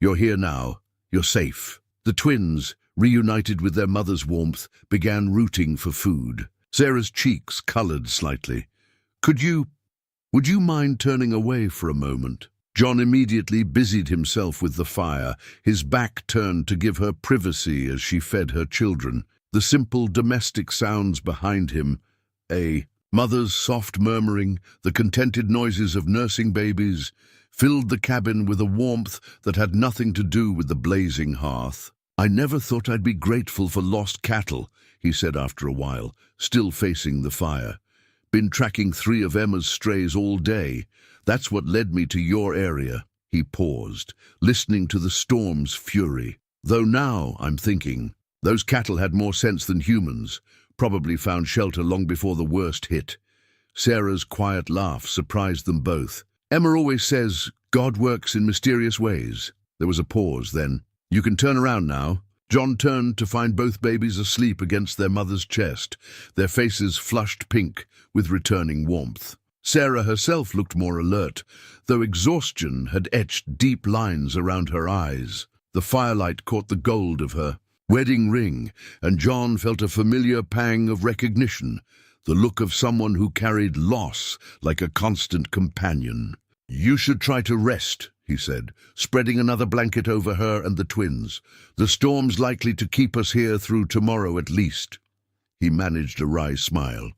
Speaker 1: "You're here now. You're safe." The twins, reunited with their mother's warmth, began rooting for food. Sarah's cheeks colored slightly. Would you mind turning away for a moment?" John immediately busied himself with the fire, his back turned to give her privacy as she fed her children. The simple domestic sounds behind him, a mother's soft murmuring, the contented noises of nursing babies, filled the cabin with a warmth that had nothing to do with the blazing hearth. "I never thought I'd be grateful for lost cattle," he said after a while, still facing the fire. "Been tracking 3 of Emma's strays all day. That's what led me to your area." He paused, listening to the storm's fury. "Though now I'm thinking, those cattle had more sense than humans, probably found shelter long before the worst hit." Sarah's quiet laugh surprised them both. "Emma always says God works in mysterious ways." There was a pause, then, "You can turn around now." John turned to find both babies asleep against their mother's chest, their faces flushed pink with returning warmth. Sarah herself looked more alert, though exhaustion had etched deep lines around her eyes. The firelight caught the gold of her wedding ring, and John felt a familiar pang of recognition, the look of someone who carried loss like a constant companion. "You should try to rest," he said, spreading another blanket over her and the twins. "The storm's likely to keep us here through tomorrow at least." He managed a wry smile.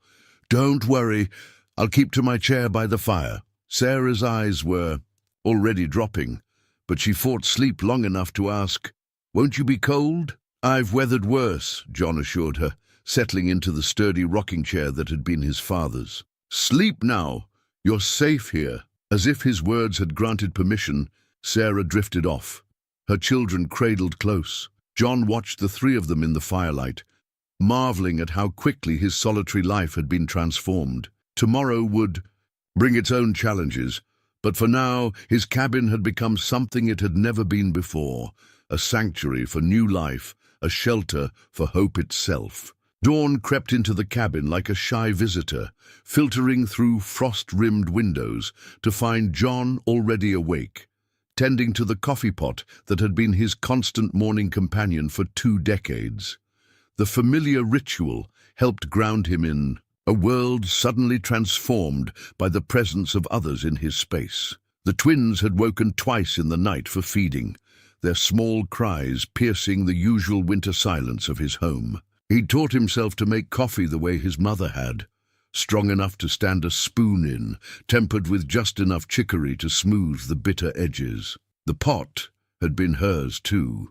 Speaker 1: "Don't worry, I'll keep to my chair by the fire." Sarah's eyes were already dropping, but she fought sleep long enough to ask, "Won't you be cold?" "I've weathered worse," John assured her, settling into the sturdy rocking chair that had been his father's. "Sleep now. You're safe here." As if his words had granted permission, Sarah drifted off, her children cradled close. John watched the 3 of them in the firelight, marveling at how quickly his solitary life had been transformed. Tomorrow would bring its own challenges, But for now, his cabin had become something it had never been before, a sanctuary for new life, a shelter for hope itself. Dawn crept into the cabin like a shy visitor, filtering through frost-rimmed windows to find John already awake, tending to the coffee pot that had been his constant morning companion for 2 decades. The familiar ritual helped ground him in a world suddenly transformed by the presence of others in his space. The twins had woken twice in the night for feeding, their small cries piercing the usual winter silence of his home. He'd taught himself to make coffee the way his mother had, strong enough to stand a spoon in, tempered with just enough chicory to smooth the bitter edges. The pot had been hers too,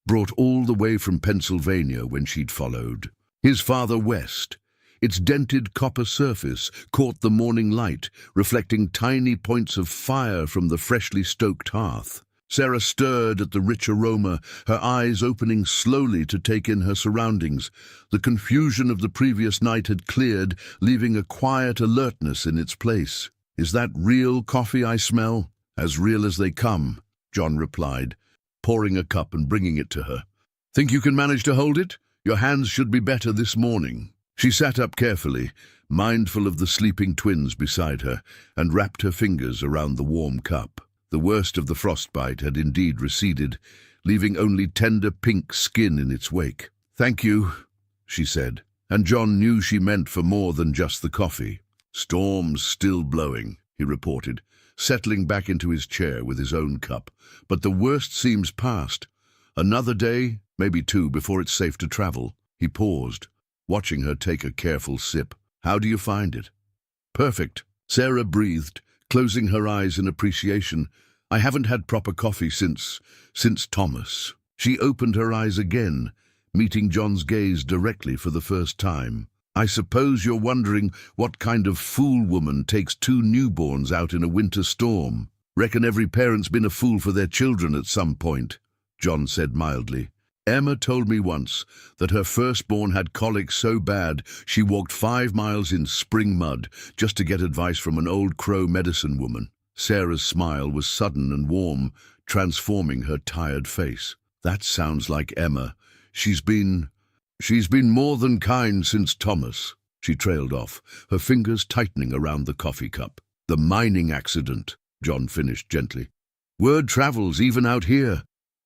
Speaker 1: brought all the way from Pennsylvania when she'd followed. His father west. Its dented copper surface caught the morning light, reflecting tiny points of fire from the freshly stoked hearth. Sarah stirred at the rich aroma, her eyes opening slowly to take in her surroundings. The confusion of the previous night had cleared, leaving a quiet alertness in its place. "Is that real coffee I smell?" "As real as they come," John replied, pouring a cup and bringing it to her. "Think you can manage to hold it? Your hands should be better this morning." She sat up carefully, mindful of the sleeping twins beside her, and wrapped her fingers around the warm cup. The worst of the frostbite had indeed receded, leaving only tender pink skin in its wake. "Thank you," she said, and John knew she meant for more than just the coffee. "Storm's still blowing," he reported, settling back into his chair with his own cup. "But the worst seems past. Another day, maybe 2, before it's safe to travel." He paused, watching her take a careful sip. "How do you find it?" "Perfect," Sarah breathed, closing her eyes in appreciation. "I haven't had proper coffee since Thomas." She opened her eyes again, meeting John's gaze directly for the first time. "I suppose you're wondering what kind of fool woman takes 2 newborns out in a winter storm. Reckon every parent's been a fool for their children at some point," John said mildly. "Emma told me once that her firstborn had colic so bad she walked 5 miles in spring mud just to get advice from an old Crow medicine woman." Sarah's smile was sudden and warm, transforming her tired face. "That sounds like Emma. She's been more than kind since Thomas." She trailed off, her fingers tightening around the coffee cup. "The mining accident," John finished gently. "Word travels even out here.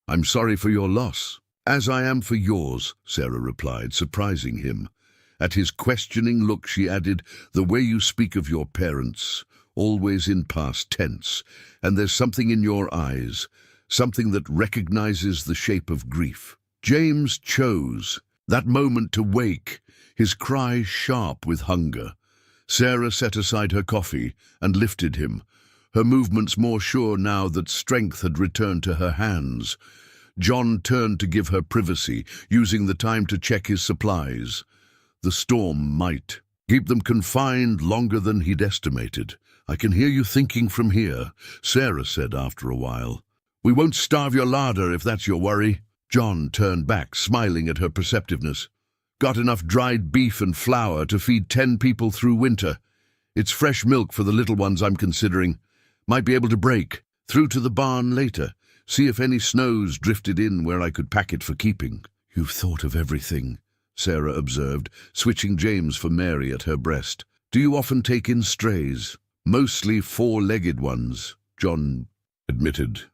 Speaker 1: I'm sorry for your loss." "As I am for yours," Sarah replied, surprising him. At his questioning look she added, "The way you speak of your parents, always in past tense, and there's something in your eyes, something that recognizes the shape of grief." James chose that moment to wake, his cry sharp with hunger. Sarah set aside her coffee and lifted him, her movements more sure now that strength had returned to her hands. John turned to give her privacy, using the time to check his supplies. The storm might keep them confined longer than he'd estimated. "I can hear you thinking from here," Sarah said after a while. "We won't starve your larder if that's your worry." John turned back, smiling at her perceptiveness. "Got enough dried beef and flour to feed 10 people through winter. It's fresh milk for the little ones I'm considering. Might be able to break through to the barn later. See if any snow's drifted in where I could pack it for keeping." "You've thought of everything," Sarah observed, switching James for Mary at her breast. "Do you often take in strays?" "Mostly 4-legged ones," John admitted.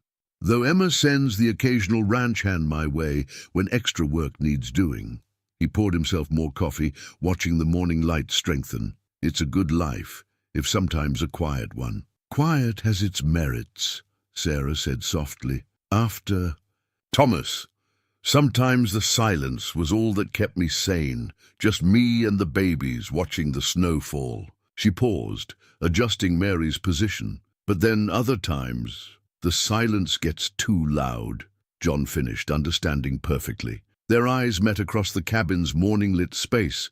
Speaker 1: "Though Emma sends the occasional ranch hand my way when extra work needs doing." He poured himself more coffee, watching the morning light strengthen. "It's a good life, if sometimes a quiet one." "Quiet has its merits," Sarah said softly. "After Thomas, sometimes the silence was all that kept me sane, just me and the babies watching the snow fall." She paused, adjusting Mary's position. "But then other times, the silence gets too loud," John finished, understanding perfectly. Their eyes met across the cabin's morning-lit space,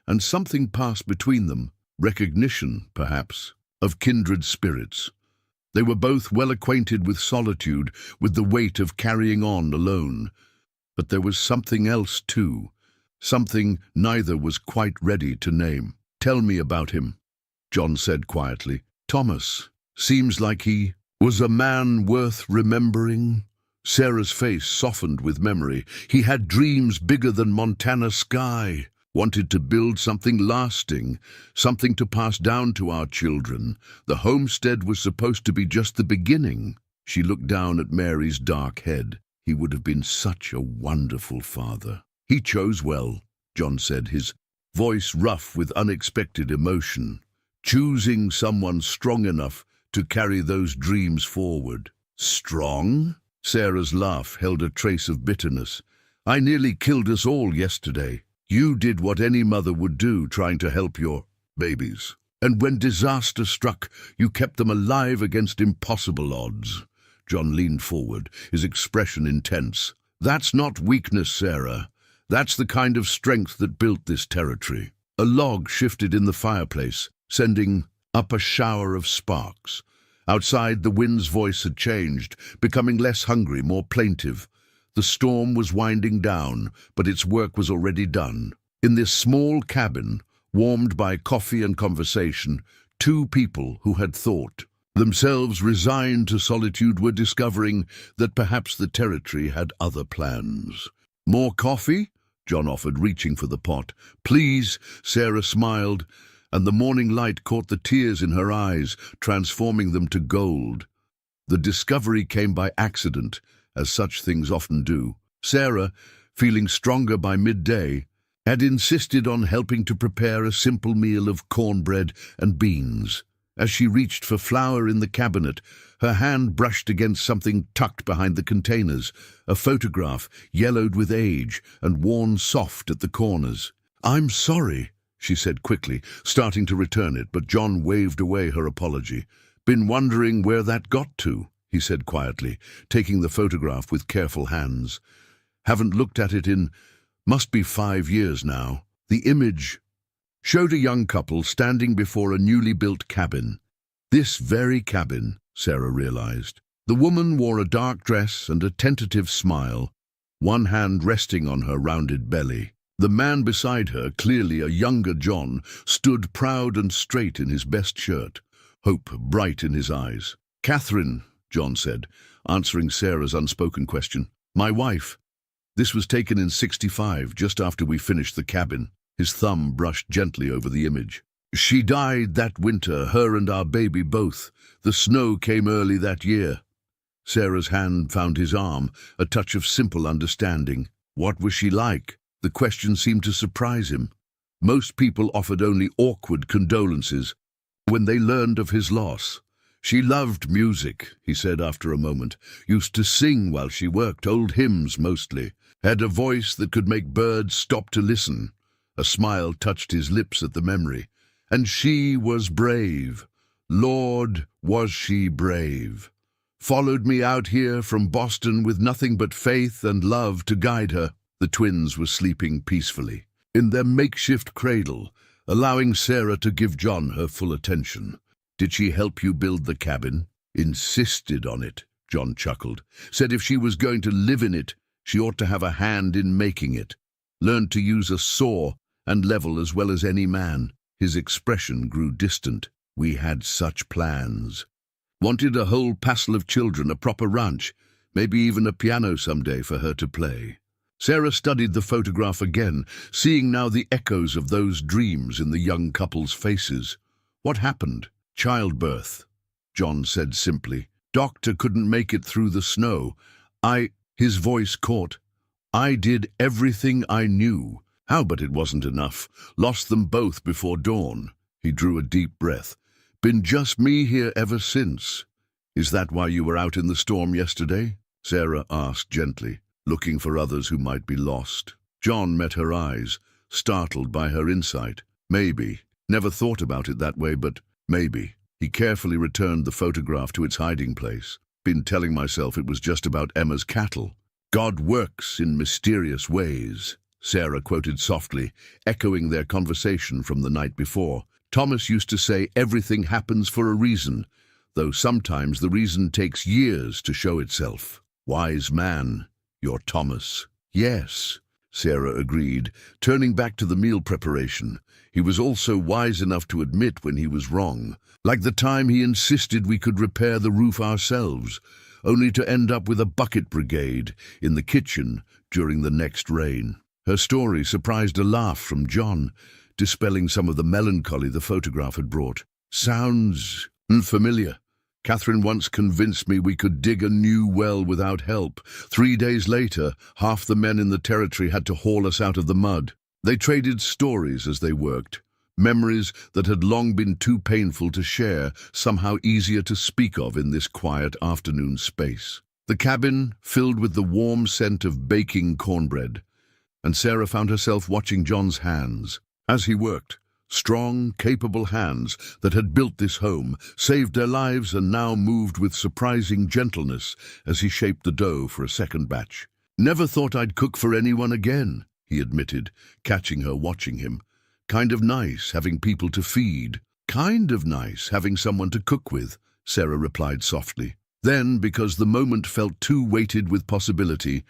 Speaker 1: and something passed between them, recognition, perhaps, of kindred spirits. They were both well acquainted with solitude, with the weight of carrying on alone. But there was something else too, something neither was quite ready to name. "Tell me about him," John said quietly. "Thomas," Seems like he was a man worth remembering. Sarah's face softened with memory. He had dreams bigger than Montana sky. Wanted to build something lasting, something to pass down to our children. The homestead was supposed to be just the beginning. She looked down at Mary's dark head. He would have been such a wonderful father. He chose well, John said, his voice rough with unexpected emotion. Choosing someone strong enough to carry those dreams forward. Strong? Sarah's laugh held a trace of bitterness. I nearly killed us all yesterday. You did what any mother would do, trying to help your babies. And when disaster struck, you kept them alive against impossible odds. John leaned forward, his expression intense. That's not weakness, Sarah. That's the kind of strength that built this territory. A log shifted in the fireplace, sending up a shower of sparks. Outside, the wind's voice had changed, becoming less hungry, more plaintive. The storm was winding down, but its work was already done. In this small cabin, warmed by coffee and conversation, two people who had thought themselves resigned to solitude were discovering that perhaps the territory had other plans. More coffee? John offered, reaching for the pot. Please, Sarah smiled, and the morning light caught the tears in her eyes, transforming them to gold. The discovery came by accident, as such things often do. Sarah, feeling stronger by midday, had insisted on helping to prepare a simple meal of cornbread and beans. As she reached for flour in the cabinet, her hand brushed against something tucked behind the containers, a photograph yellowed with age and worn soft at the corners. I'm sorry, she said quickly, starting to return it, but John waved away her apology. Been wondering where that got to, he said quietly, taking the photograph with careful hands. Haven't looked at it in, must be 5 years now. The image showed a young couple standing before a newly built cabin. This very cabin, Sarah realized. The woman wore a dark dress and a tentative smile, one hand resting on her rounded belly. The man beside her, clearly a younger John, stood proud and straight in his best shirt, hope bright in his eyes. Catherine, John said, answering Sarah's unspoken question. My wife. This was taken in '65, just after we finished the cabin. His thumb brushed gently over the image. She died that winter, her and our baby both. The snow came early that year. Sarah's hand found his arm, a touch of simple understanding. What was she like? The question seemed to surprise him. Most people offered only awkward condolences when they learned of his loss. She loved music, he said after a moment. Used to sing while she worked, old hymns mostly. Had a voice that could make birds stop to listen. A smile touched his lips at the memory. And she was brave. Lord, was she brave. Followed me out here from Boston with nothing but faith and love to guide her. The twins were sleeping peacefully in their makeshift cradle, allowing Sarah to give John her full attention. Did she help you build the cabin? Insisted on it, John chuckled. Said if she was going to live in it, she ought to have a hand in making it. Learned to use a saw and level as well as any man. His expression grew distant. We had such plans. Wanted a whole passel of children, a proper ranch, maybe even a piano someday for her to play. Sarah studied the photograph again, seeing now the echoes of those dreams in the young couple's faces. What happened? Childbirth, John said simply. Doctor couldn't make it through the snow. His voice caught. I did everything I knew. How, but it wasn't enough. Lost them both before dawn. He drew a deep breath. Been just me here ever since. Is that why you were out in the storm yesterday? Sarah asked gently, looking for others who might be lost. John met her eyes, startled by her insight. Maybe. Never thought about it that way, but maybe. He carefully returned the photograph to its hiding place. Been telling myself it was just about Emma's cattle. God works in mysterious ways, Sarah quoted softly, echoing their conversation from the night before. Thomas used to say everything happens for a reason, though sometimes the reason takes years to show itself. Wise man, your Thomas. Yes, Sarah agreed, turning back to the meal preparation. He was also wise enough to admit when he was wrong, like the time he insisted we could repair the roof ourselves, only to end up with a bucket brigade in the kitchen during the next rain. Her story surprised a laugh from John, dispelling some of the melancholy the photograph had brought. Sounds familiar. Catherine once convinced me we could dig a new well without help. 3 days later, half the men in the territory had to haul us out of the mud. They traded stories as they worked, memories that had long been too painful to share, somehow easier to speak of in this quiet afternoon space. The cabin filled with the warm scent of baking cornbread, and Sarah found herself watching John's hands as he worked. Strong, capable hands that had built this home, saved their lives, and now moved with surprising gentleness as he shaped the dough for a second batch. "Never thought I'd cook for anyone again," he admitted, catching her watching him. "Kind of nice having people to feed." "Kind of nice having someone to cook with," Sarah replied softly. Then, because the moment felt too weighted with possibility,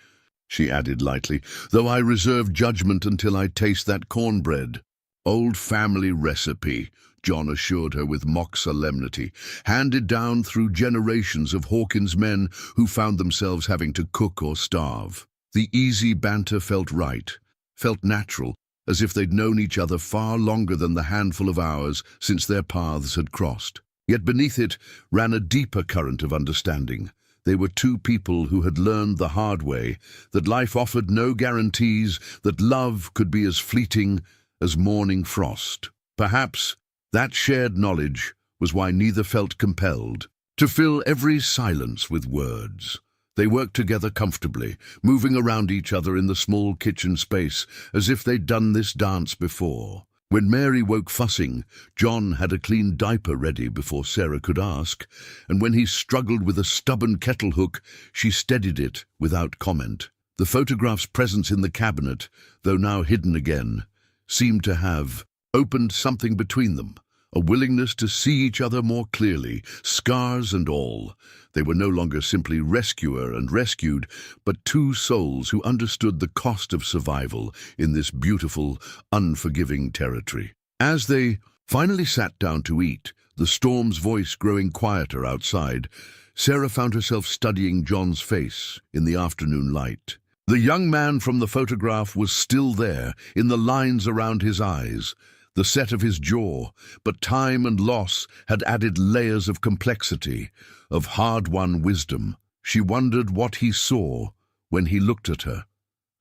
Speaker 1: she added lightly, "Though I reserve judgment until I taste that cornbread." "Old family recipe," John assured her with mock solemnity, "handed down through generations of Hawkins men who found themselves having to cook or starve." The easy banter felt right, felt natural, as if they'd known each other far longer than the handful of hours since their paths had crossed. Yet beneath it ran a deeper current of understanding. They were two people who had learned the hard way that life offered no guarantees, that love could be as fleeting as morning frost. Perhaps that shared knowledge was why neither felt compelled to fill every silence with words. They worked together comfortably, moving around each other in the small kitchen space as if they'd done this dance before. When Mary woke fussing, John had a clean diaper ready before Sarah could ask, and when he struggled with a stubborn kettle hook, she steadied it without comment. The photograph's presence in the cabinet, though now hidden again, seemed to have opened something between them, a willingness to see each other more clearly, scars and all. They were no longer simply rescuer and rescued, but two souls who understood the cost of survival in this beautiful, unforgiving territory. As they finally sat down to eat, the storm's voice growing quieter outside, Sarah found herself studying John's face in the afternoon light. The young man from the photograph was still there, in the lines around his eyes, the set of his jaw, but time and loss had added layers of complexity, of hard-won wisdom. She wondered what he saw when he looked at her.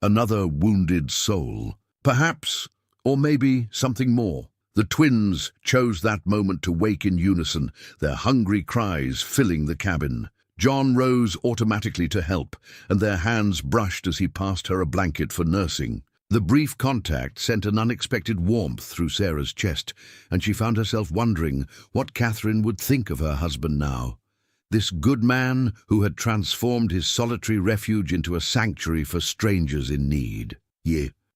Speaker 1: Another wounded soul. Perhaps, or maybe something more. The twins chose that moment to wake in unison, their hungry cries filling the cabin. John rose automatically to help, and their hands brushed as he passed her a blanket for nursing. The brief contact sent an unexpected warmth through Sarah's chest, and she found herself wondering what Catherine would think of her husband now. This good man who had transformed his solitary refuge into a sanctuary for strangers in need.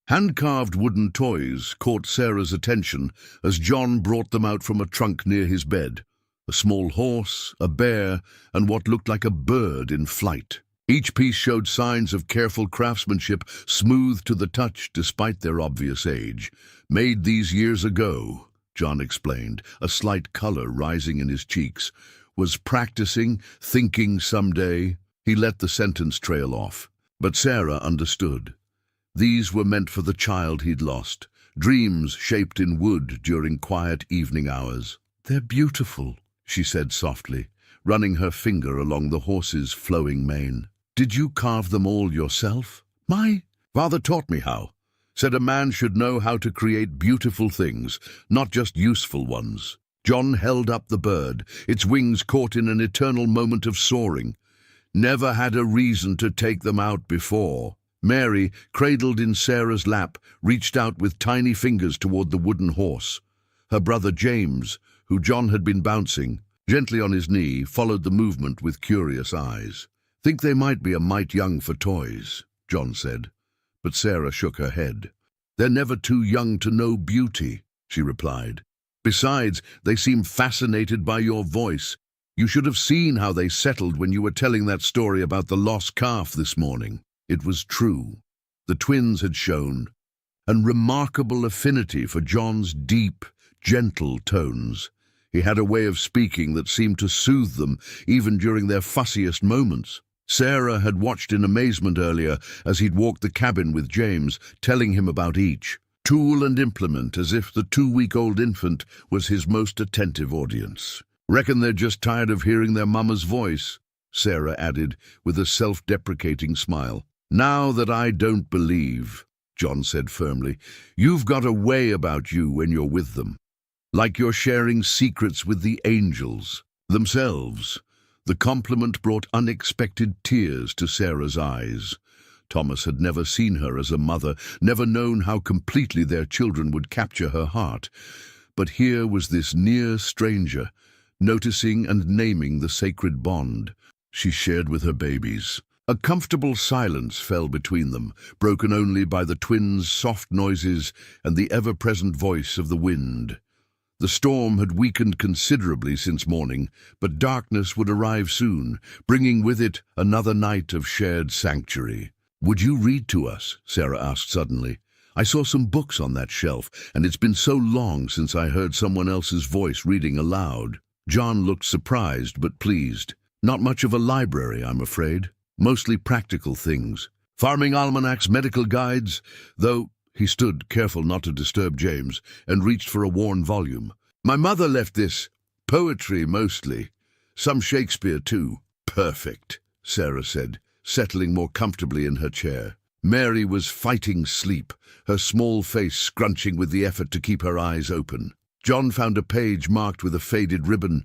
Speaker 1: Hand-carved wooden toys caught Sarah's attention as John brought them out from a trunk near his bed. A small horse, a bear, and what looked like a bird in flight. Each piece showed signs of careful craftsmanship, smooth to the touch despite their obvious age. "Made these years ago," John explained, a slight color rising in his cheeks. "Was practicing, thinking someday." He let the sentence trail off. But Sarah understood. These were meant for the child he'd lost, dreams shaped in wood during quiet evening hours. "They're beautiful," she said softly, running her finger along the horse's flowing mane. "Did you carve them all yourself?" "My father taught me how. Said a man should know how to create beautiful things, not just useful ones." John held up the bird, its wings caught in an eternal moment of soaring. "Never had a reason to take them out before." Mary, cradled in Sarah's lap, reached out with tiny fingers toward the wooden horse. Her brother James, who John had been bouncing, gently on his knee, followed the movement with curious eyes. "Think they might be a mite young for toys," John said, but Sarah shook her head. "They're never too young to know beauty," she replied. "Besides, they seem fascinated by your voice. You should have seen how they settled when you were telling that story about the lost calf this morning." It was true. The twins had shown a remarkable affinity for John's deep, gentle tones. He had a way of speaking that seemed to soothe them even during their fussiest moments. Sarah had watched in amazement earlier as he'd walked the cabin with James, telling him about each tool and implement, as if the 2-week-old infant was his most attentive audience. "Reckon they're just tired of hearing their mama's voice," Sarah added with a self-deprecating smile. "Now that I don't believe," John said firmly, "you've got a way about you when you're with them. Like you're sharing secrets with the angels themselves." The compliment brought unexpected tears to Sarah's eyes. Thomas had never seen her as a mother, never known how completely their children would capture her heart. But here was this near stranger, noticing and naming the sacred bond she shared with her babies. A comfortable silence fell between them, broken only by the twins' soft noises and the ever-present voice of the wind. The storm had weakened considerably since morning, but darkness would arrive soon, bringing with it another night of shared sanctuary. "Would you read to us?" Sarah asked suddenly. "I saw some books on that shelf, and it's been so long since I heard someone else's voice reading aloud." John looked surprised but pleased. "Not much of a library, I'm afraid. Mostly practical things. Farming almanacs, medical guides, though—" He stood, careful not to disturb James, and reached for a worn volume. "My mother left this. Poetry, mostly. Some Shakespeare, too." "Perfect," Sarah said, settling more comfortably in her chair. Mary was fighting sleep, her small face scrunching with the effort to keep her eyes open. John found a page marked with a faded ribbon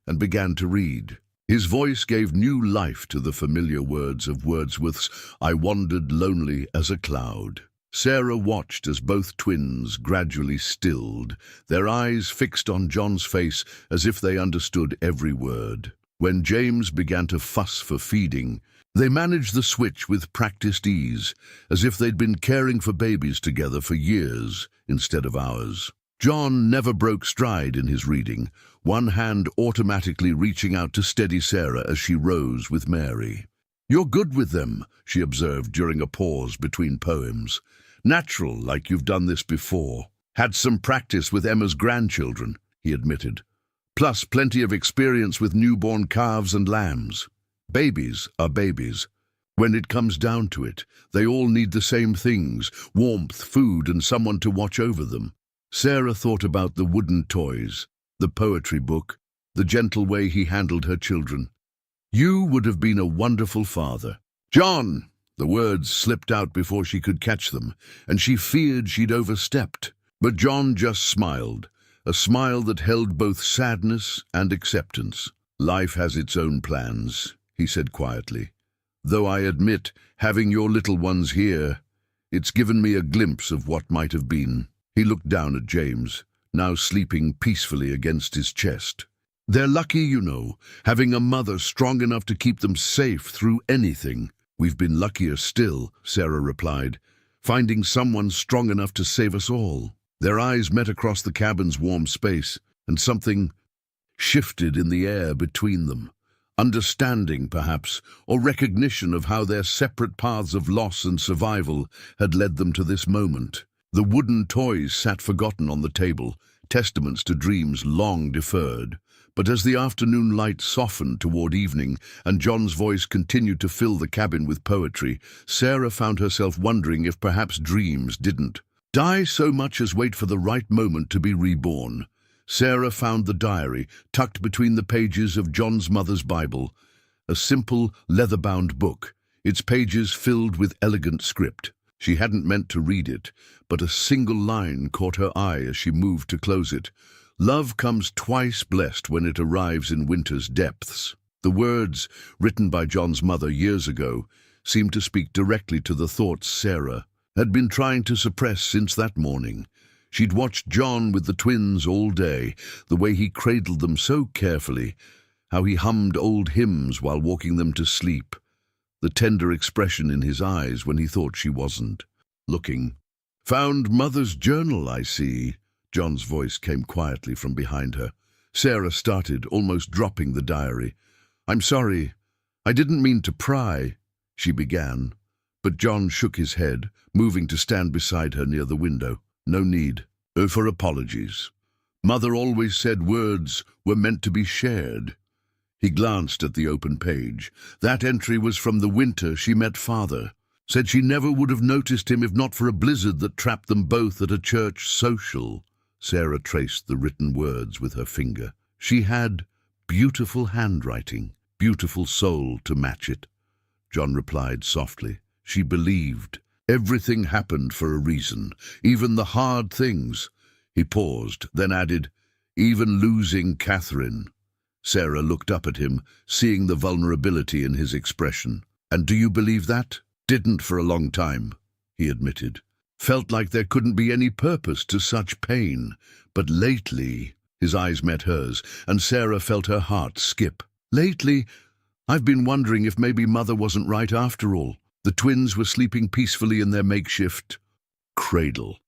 Speaker 1: and began to read. His voice gave new life to the familiar words of Wordsworth's "I wandered lonely as a cloud." Sarah watched as both twins gradually stilled, their eyes fixed on John's face as if they understood every word. When James began to fuss for feeding, they managed the switch with practiced ease, as if they'd been caring for babies together for years instead of hours. John never broke stride in his reading, one hand automatically reaching out to steady Sarah as she rose with Mary. "You're good with them," she observed during a pause between poems. "Natural, like you've done this before." "Had some practice with Emma's grandchildren," he admitted. "Plus plenty of experience with newborn calves and lambs. Babies are babies. When it comes down to it, they all need the same things: warmth, food, and someone to watch over them." Sarah thought about the wooden toys, the poetry book, the gentle way he handled her children. "You would have been a wonderful father." "John!" The words slipped out before she could catch them, and she feared she'd overstepped. But John just smiled, a smile that held both sadness and acceptance. "Life has its own plans," he said quietly. "Though I admit, having your little ones here, it's given me a glimpse of what might have been." He looked down at James, now sleeping peacefully against his chest. "They're lucky, you know, having a mother strong enough to keep them safe through anything." "We've been luckier still," Sarah replied, "finding someone strong enough to save us all." Their eyes met across the cabin's warm space, and something shifted in the air between them. Understanding, perhaps, or recognition of how their separate paths of loss and survival had led them to this moment. The wooden toys sat forgotten on the table, testaments to dreams long deferred. But as the afternoon light softened toward evening and John's voice continued to fill the cabin with poetry, Sarah found herself wondering if perhaps dreams didn't die so much as wait for the right moment to be reborn. Sarah found the diary tucked between the pages of John's mother's Bible, a simple, leather-bound book, its pages filled with elegant script. She hadn't meant to read it, but a single line caught her eye as she moved to close it. "Love comes twice blessed when it arrives in winter's depths." The words, written by John's mother years ago, seemed to speak directly to the thoughts Sarah had been trying to suppress since that morning. She'd watched John with the twins all day, the way he cradled them so carefully, how he hummed old hymns while walking them to sleep, the tender expression in his eyes when he thought she wasn't looking. "Found Mother's journal, I see." John's voice came quietly from behind her. Sarah started, almost dropping the diary. "I'm sorry. I didn't mean to pry," she began. But John shook his head, moving to stand beside her near the window. No need for apologies. Mother always said words were meant to be shared. He glanced at the open page. That entry was from the winter she met Father. Said she never would have noticed him if not for a blizzard that trapped them both at a church social. Sarah traced the written words with her finger. She had beautiful handwriting, beautiful soul to match it. John replied softly. She believed. Everything happened for a reason, even the hard things. He paused, then added, even losing Catherine. Sarah looked up at him, seeing the vulnerability in his expression. And do you believe that? Didn't for a long time, he admitted. Felt like there couldn't be any purpose to such pain. But lately, his eyes met hers, and Sarah felt her heart skip. Lately, I've been wondering if maybe Mother wasn't right after all. The twins were sleeping peacefully in their makeshift cradle,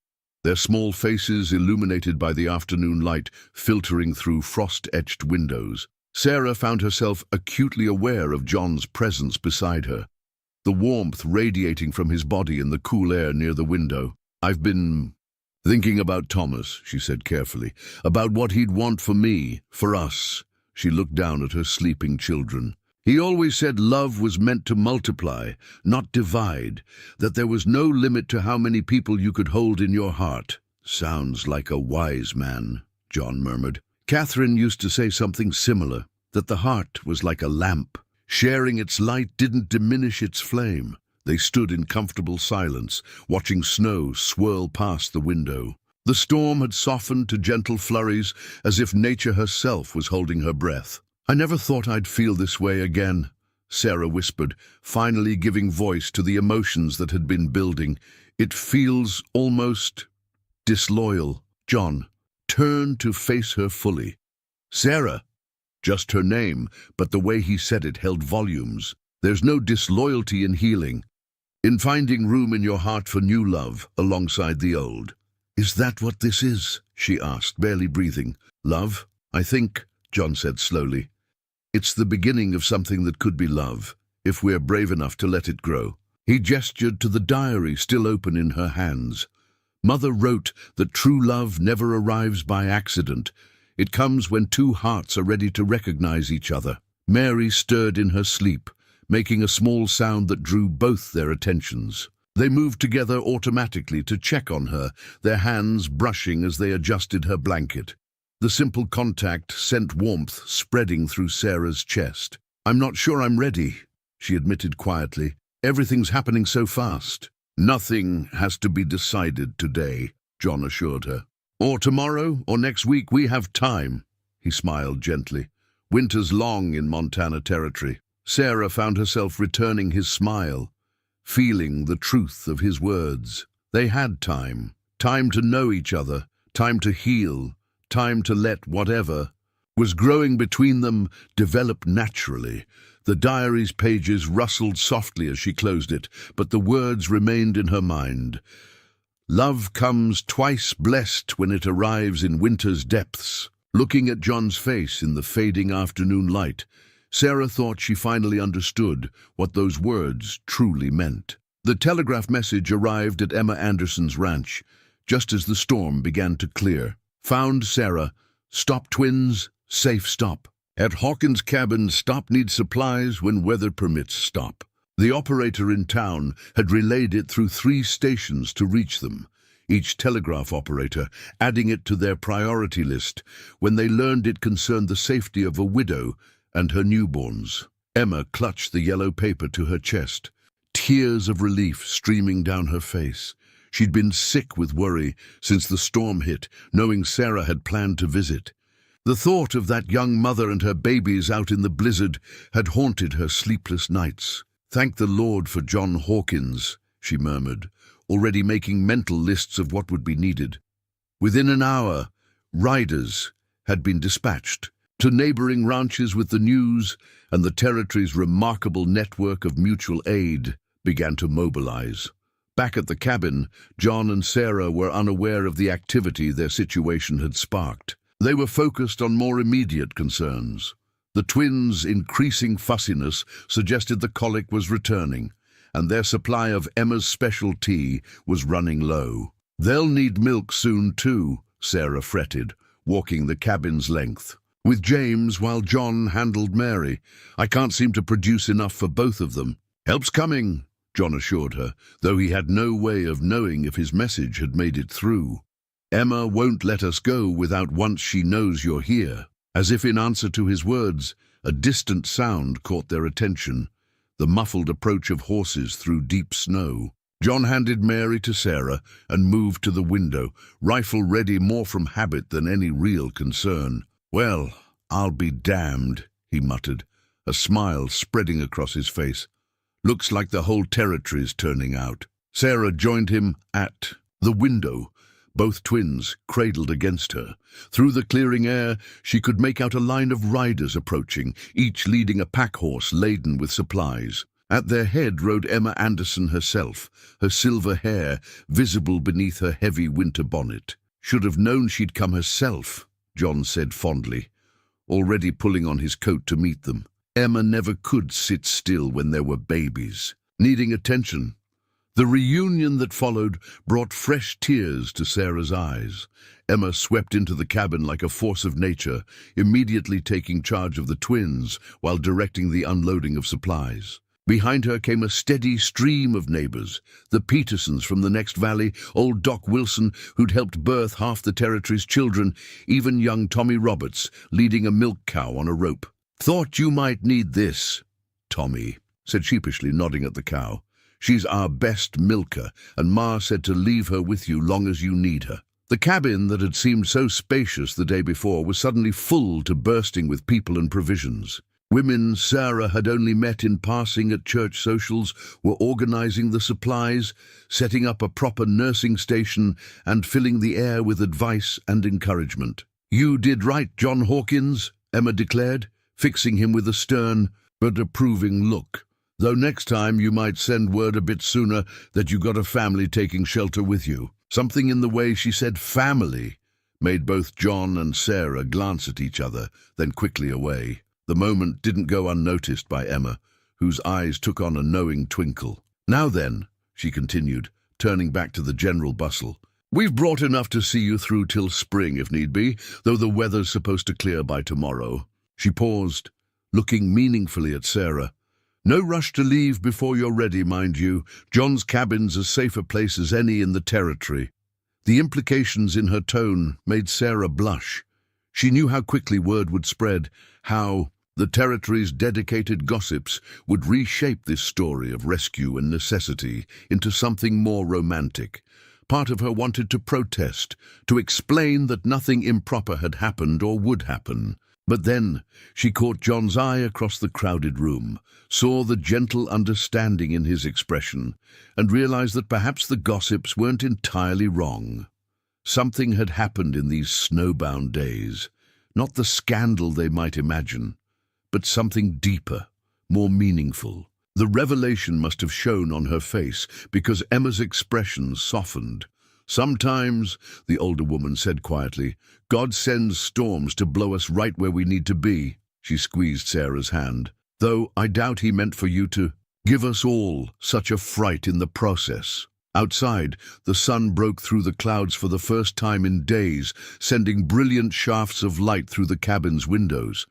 Speaker 1: their small faces illuminated by the afternoon light filtering through frost-etched windows. Sarah found herself acutely aware of John's presence beside her, the warmth radiating from his body in the cool air near the window. I've been thinking about Thomas, she said carefully, about what he'd want for me, for us. She looked down at her sleeping children. He always said love was meant to multiply, not divide, that there was no limit to how many people you could hold in your heart. Sounds like a wise man, John murmured. Catherine used to say something similar, that the heart was like a lamp. Sharing its light didn't diminish its flame. They stood in comfortable silence, watching snow swirl past the window. The storm had softened to gentle flurries, as if nature herself was holding her breath. I never thought I'd feel this way again, Sarah whispered, finally giving voice to the emotions that had been building. It feels almost disloyal. John turned to face her fully. Sarah, just her name, but the way he said it held volumes. There's no disloyalty in healing, in finding room in your heart for new love alongside the old. Is that what this is? She asked, barely breathing. Love, I think, John said slowly. It's the beginning of something that could be love, if we're brave enough to let it grow. He gestured to the diary still open in her hands. Mother wrote that true love never arrives by accident. It comes when two hearts are ready to recognize each other. Mary stirred in her sleep, making a small sound that drew both their attentions. They moved together automatically to check on her, their hands brushing as they adjusted her blanket. The simple contact sent warmth spreading through Sarah's chest. I'm not sure I'm ready, she admitted quietly. Everything's happening so fast. Nothing has to be decided today, John assured her. Or tomorrow, or next week, we have time, he smiled gently. Winter's long in Montana territory. Sarah found herself returning his smile, feeling the truth of his words. They had time. Time to know each other, time to heal, time to let whatever was growing between them develop naturally. The diary's pages rustled softly as she closed it, but the words remained in her mind. Love comes twice blessed when it arrives in winter's depths. Looking at John's face in the fading afternoon light, Sarah thought she finally understood what those words truly meant. The telegraph message arrived at Emma Anderson's ranch, just as the storm began to clear. Found Sarah. Stop twins. Safe stop. At Hawkins' cabin, stop needs supplies when weather permits stop. The operator in town had relayed it through 3 stations to reach them, each telegraph operator adding it to their priority list when they learned it concerned the safety of a widow and her newborns. Emma clutched the yellow paper to her chest, tears of relief streaming down her face. She'd been sick with worry since the storm hit, knowing Sarah had planned to visit. The thought of that young mother and her babies out in the blizzard had haunted her sleepless nights. Thank the Lord for John Hawkins, she murmured, already making mental lists of what would be needed. Within an hour, riders had been dispatched to neighboring ranches with the news, and the territory's remarkable network of mutual aid began to mobilize. Back at the cabin, John and Sarah were unaware of the activity their situation had sparked. They were focused on more immediate concerns. The twins' increasing fussiness suggested the colic was returning, and their supply of Emma's special tea was running low. "They'll need milk soon too," Sarah fretted, walking the cabin's length. "With James while John handled Mary, I can't seem to produce enough for both of them." "Help's coming," John assured her, though he had no way of knowing if his message had made it through. "Emma won't let us go without once she knows you're here." As if in answer to his words, a distant sound caught their attention, the muffled approach of horses through deep snow. John handed Mary to Sarah and moved to the window, rifle ready more from habit than any real concern. "Well, I'll be damned," he muttered, a smile spreading across his face. "Looks like the whole territory's turning out." Sarah joined him at the window, both twins cradled against her. Through the clearing air, she could make out a line of riders approaching, each leading a pack horse laden with supplies. At their head rode Emma Anderson herself, her silver hair visible beneath her heavy winter bonnet. "Should have known she'd come herself," John said fondly, already pulling on his coat to meet them. Emma never could sit still when there were babies, needing attention. The reunion that followed brought fresh tears to Sarah's eyes. Emma swept into the cabin like a force of nature, immediately taking charge of the twins while directing the unloading of supplies. Behind her came a steady stream of neighbors, the Petersons from the next valley, old Doc Wilson, who'd helped birth half the territory's children, even young Tommy Roberts, leading a milk cow on a rope. "Thought you might need this," Tommy said sheepishly, nodding at the cow. "She's our best milker, and Ma said to leave her with you long as you need her." The cabin that had seemed so spacious the day before was suddenly full to bursting with people and provisions. Women Sarah had only met in passing at church socials were organizing the supplies, setting up a proper nursing station, and filling the air with advice and encouragement. "You did right, John Hawkins," Emma declared, fixing him with a stern but approving look. "Though next time you might send word a bit sooner that you got a family taking shelter with you." Something in the way she said family made both John and Sarah glance at each other, then quickly away. The moment didn't go unnoticed by Emma, whose eyes took on a knowing twinkle. "Now then," she continued, turning back to the general bustle, "we've brought enough to see you through till spring if need be, though the weather's supposed to clear by tomorrow." She paused, looking meaningfully at Sarah. "No rush to leave before you're ready, mind you. John's cabin's as safe a place as any in the territory." The implications in her tone made Sarah blush. She knew how quickly word would spread, how the territory's dedicated gossips would reshape this story of rescue and necessity into something more romantic. Part of her wanted to protest, to explain that nothing improper had happened or would happen. But then she caught John's eye across the crowded room, saw the gentle understanding in his expression, and realized that perhaps the gossips weren't entirely wrong. Something had happened in these snowbound days, not the scandal they might imagine, but something deeper, more meaningful. The revelation must have shown on her face, because Emma's expression softened. "Sometimes," the older woman said quietly, "God sends storms to blow us right where we need to be." She squeezed Sarah's hand. "Though I doubt he meant for you to give us all such a fright in the process." Outside, the sun broke through the clouds for the first time in days, sending brilliant shafts of light through the cabin's windows.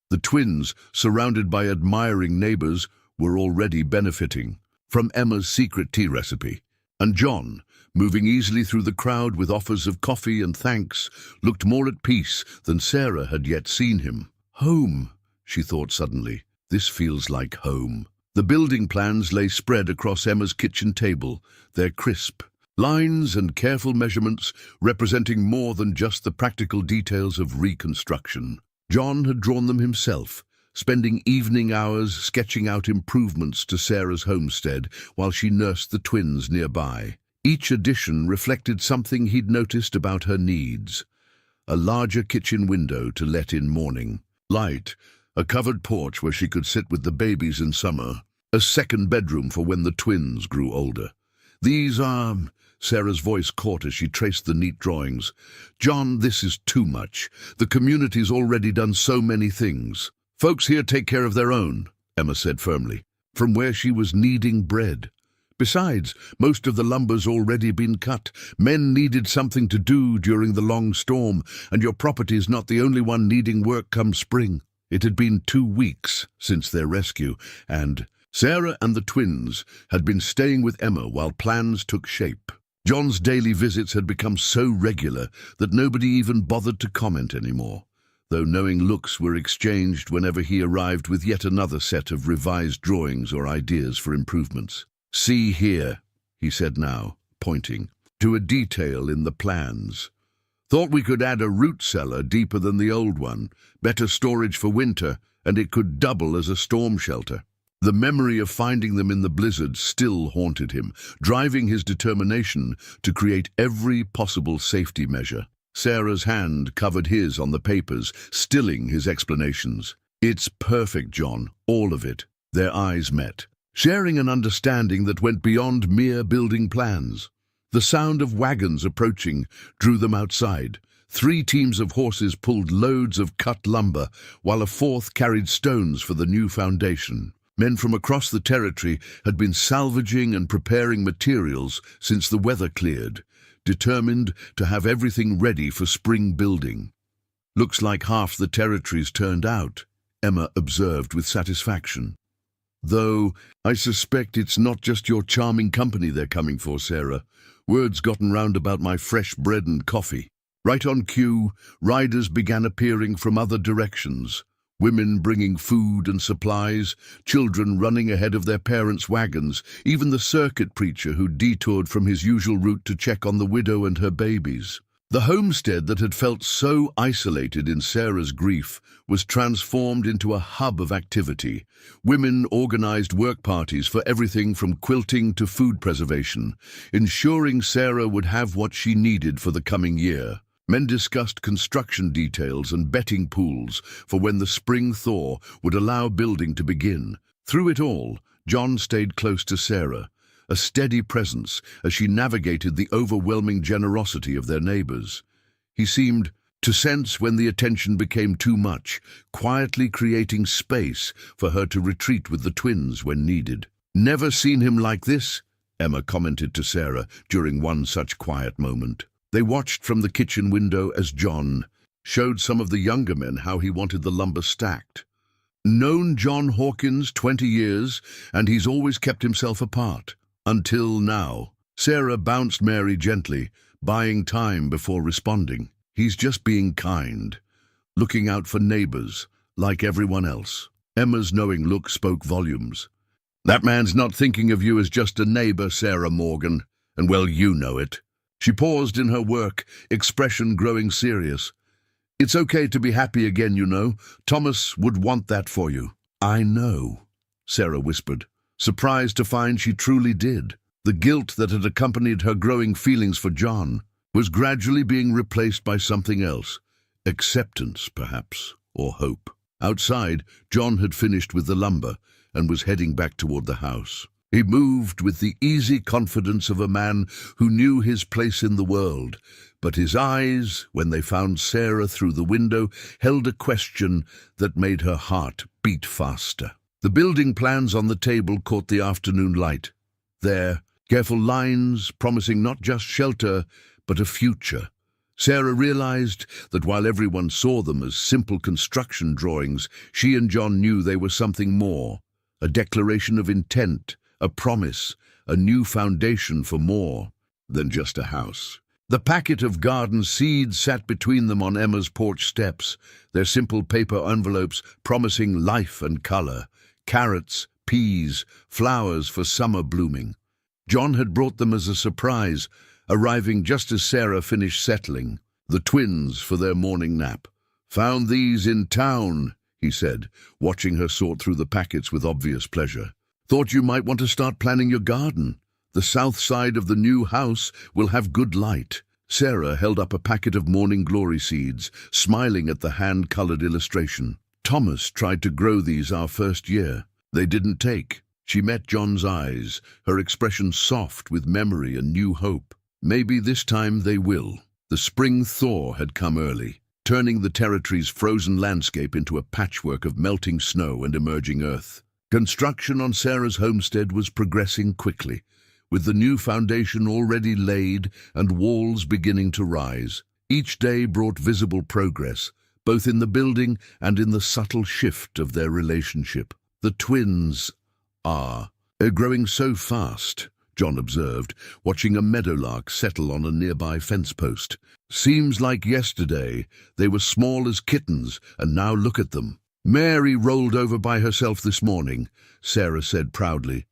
Speaker 1: The twins, surrounded by admiring neighbors, were already benefiting from Emma's secret tea recipe. And John, moving easily through the crowd with offers of coffee and thanks, looked more at peace than Sarah had yet seen him. "Home," she thought suddenly. "This feels like home." The building plans lay spread across Emma's kitchen table, their crisp lines and careful measurements representing more than just the practical details of reconstruction. John had drawn them himself, spending evening hours sketching out improvements to Sarah's homestead while she nursed the twins nearby. Each addition reflected something he'd noticed about her needs. A larger kitchen window to let in morning light, a covered porch where she could sit with the babies in summer, a second bedroom for when the twins grew older. "These are—" Sarah's voice caught as she traced the neat drawings. "John, this is too much. The community's already done so many things." "Folks here take care of their own," Emma said firmly. from where she was kneading bread. Besides, most of the lumber's already been cut. Men needed something to do during the long storm, and your property's not the only one needing work come spring. It had been 2 weeks since their rescue, and Sarah and the twins had been staying with Emma while plans took shape. John's daily visits had become so regular that nobody even bothered to comment anymore, though knowing looks were exchanged whenever he arrived with yet another set of revised drawings or ideas for improvements. "See here," he said now, pointing to a detail in the plans. "Thought we could add a root cellar deeper than the old one, better storage for winter, and it could double as a storm shelter." The memory of finding them in the blizzard still haunted him, driving his determination to create every possible safety measure. Sarah's hand covered his on the papers, stilling his explanations. "It's perfect, John, all of it." Their eyes met, sharing an understanding that went beyond mere building plans. The sound of wagons approaching drew them outside. 3 teams of horses pulled loads of cut lumber, while a 4th carried stones for the new foundation. Men from across the territory had been salvaging and preparing materials since the weather cleared, determined to have everything ready for spring building. "Looks like half the territory's turned out," Emma observed with satisfaction. "Though I suspect it's not just your charming company they're coming for, Sarah. Word's gotten round about my fresh bread and coffee." Right on cue, riders began appearing from other directions. Women bringing food and supplies, children running ahead of their parents' wagons, even the circuit preacher who detoured from his usual route to check on the widow and her babies. The homestead that had felt so isolated in Sarah's grief was transformed into a hub of activity. Women organized work parties for everything from quilting to food preservation, ensuring Sarah would have what she needed for the coming year. Men discussed construction details and betting pools for when the spring thaw would allow building to begin. Through it all, John stayed close to Sarah, a steady presence as she navigated the overwhelming generosity of their neighbors. He seemed to sense when the attention became too much, quietly creating space for her to retreat with the twins when needed. "Never seen him like this," Emma commented to Sarah during one such quiet moment. They watched from the kitchen window as John showed some of the younger men how he wanted the lumber stacked. "Known John Hawkins 20 years, and he's always kept himself apart. Until now." Sarah bounced Mary gently, buying time before responding. "He's just being kind, looking out for neighbors, like everyone else." Emma's knowing look spoke volumes. "That man's not thinking of you as just a neighbor, Sarah Morgan, and well, you know it." She paused in her work, expression growing serious. "It's okay to be happy again, you know. Thomas would want that for you." "I know," Sarah whispered, surprised to find she truly did. The guilt that had accompanied her growing feelings for John was gradually being replaced by something else. Acceptance, perhaps, or hope. Outside, John had finished with the lumber and was heading back toward the house. He moved with the easy confidence of a man who knew his place in the world, but his eyes, when they found Sarah through the window, held a question that made her heart beat faster. The building plans on the table caught the afternoon light. There, careful lines promising not just shelter, but a future. Sarah realized that while everyone saw them as simple construction drawings, she and John knew they were something more, a declaration of intent, a promise, a new foundation for more than just a house. The packet of garden seeds sat between them on Emma's porch steps, their simple paper envelopes promising life and color, carrots, peas, flowers for summer blooming. John had brought them as a surprise, arriving just as Sarah finished settling the twins for their morning nap. "Found these in town," he said, watching her sort through the packets with obvious pleasure. "Thought you might want to start planning your garden. The south side of the new house will have good light." Sarah held up a packet of morning glory seeds, smiling at the hand-colored illustration. "Thomas tried to grow these our first year. They didn't take." She met John's eyes, her expression soft with memory and new hope. "Maybe this time they will." The spring thaw had come early, turning the territory's frozen landscape into a patchwork of melting snow and emerging earth. Construction on Sarah's homestead was progressing quickly, with the new foundation already laid and walls beginning to rise. Each day brought visible progress, both in the building and in the subtle shift of their relationship. The twins are growing so fast, John observed, watching a meadowlark settle on a nearby fence post. Seems like yesterday they were small as kittens, and now look at them. Mary rolled over by herself this morning, Sarah said proudly.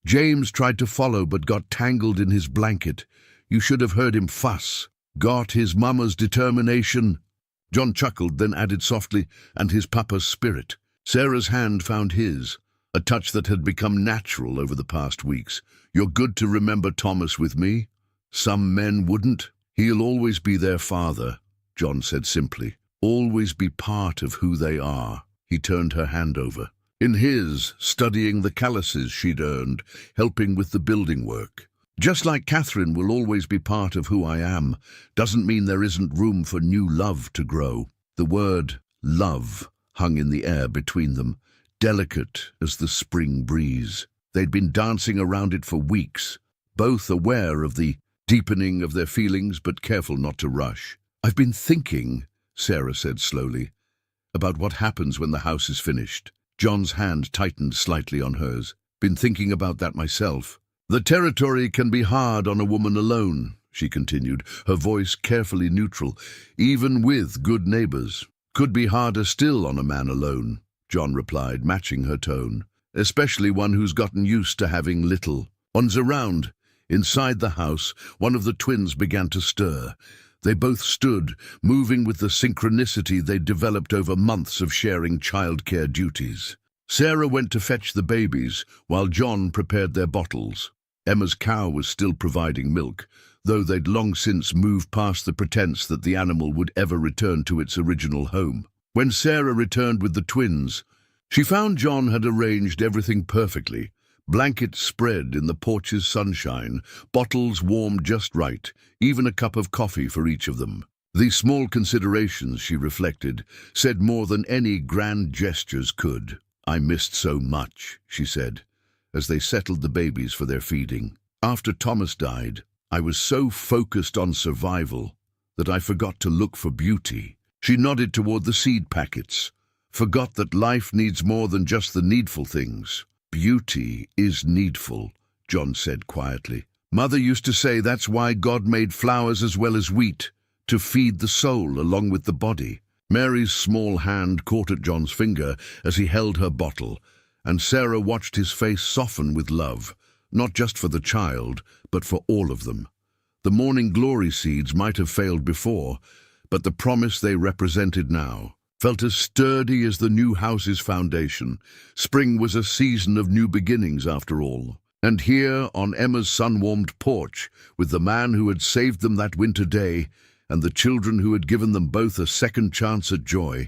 Speaker 1: James tried to follow but got tangled in his blanket. You should have heard him fuss. Got his mama's determination. John chuckled, then added softly, and his papa's spirit. Sarah's hand found his, a touch that had become natural over the past weeks. You're good to remember Thomas with me. Some men wouldn't. He'll always be their father, John said simply. Always be part of who they are. He turned her hand over. In his, studying the calluses she'd earned, helping with the building work. Just like Catherine will always be part of who I am, doesn't mean there isn't room for new love to grow. The word love hung in the air between them, delicate as the spring breeze. They'd been dancing around it for weeks, both aware of the deepening of their feelings but careful not to rush. I've been thinking, Sarah said slowly, about what happens when the house is finished. John's hand tightened slightly on hers. Been thinking about that myself. The territory can be hard on a woman alone, she continued, her voice carefully neutral, even with good neighbors. Could be harder still on a man alone, John replied, matching her tone. Especially one who's gotten used to having little. One's around. Inside the house, one of the twins began to stir. They both stood, moving with the synchronicity they'd developed over months of sharing childcare duties. Sarah went to fetch the babies, while John prepared their bottles. Emma's cow was still providing milk, though they'd long since moved past the pretense that the animal would ever return to its original home. When Sarah returned with the twins, she found John had arranged everything perfectly. Blankets spread in the porch's sunshine, bottles warmed just right, even a cup of coffee for each of them. These small considerations, she reflected, said more than any grand gestures could. I missed so much, she said, as they settled the babies for their feeding. After Thomas died, I was so focused on survival that I forgot to look for beauty. She nodded toward the seed packets, forgot that life needs more than just the needful things. Beauty is needful, John said quietly. Mother used to say that's why God made flowers as well as wheat, to feed the soul along with the body. Mary's small hand caught at John's finger as he held her bottle, and Sarah watched his face soften with love, not just for the child, but for all of them. The morning glory seeds might have failed before, but the promise they represented now felt as sturdy as the new house's foundation. Spring was a season of new beginnings, after all. And here, on Emma's sun-warmed porch, with the man who had saved them that winter day, and the children who had given them both a second chance at joy,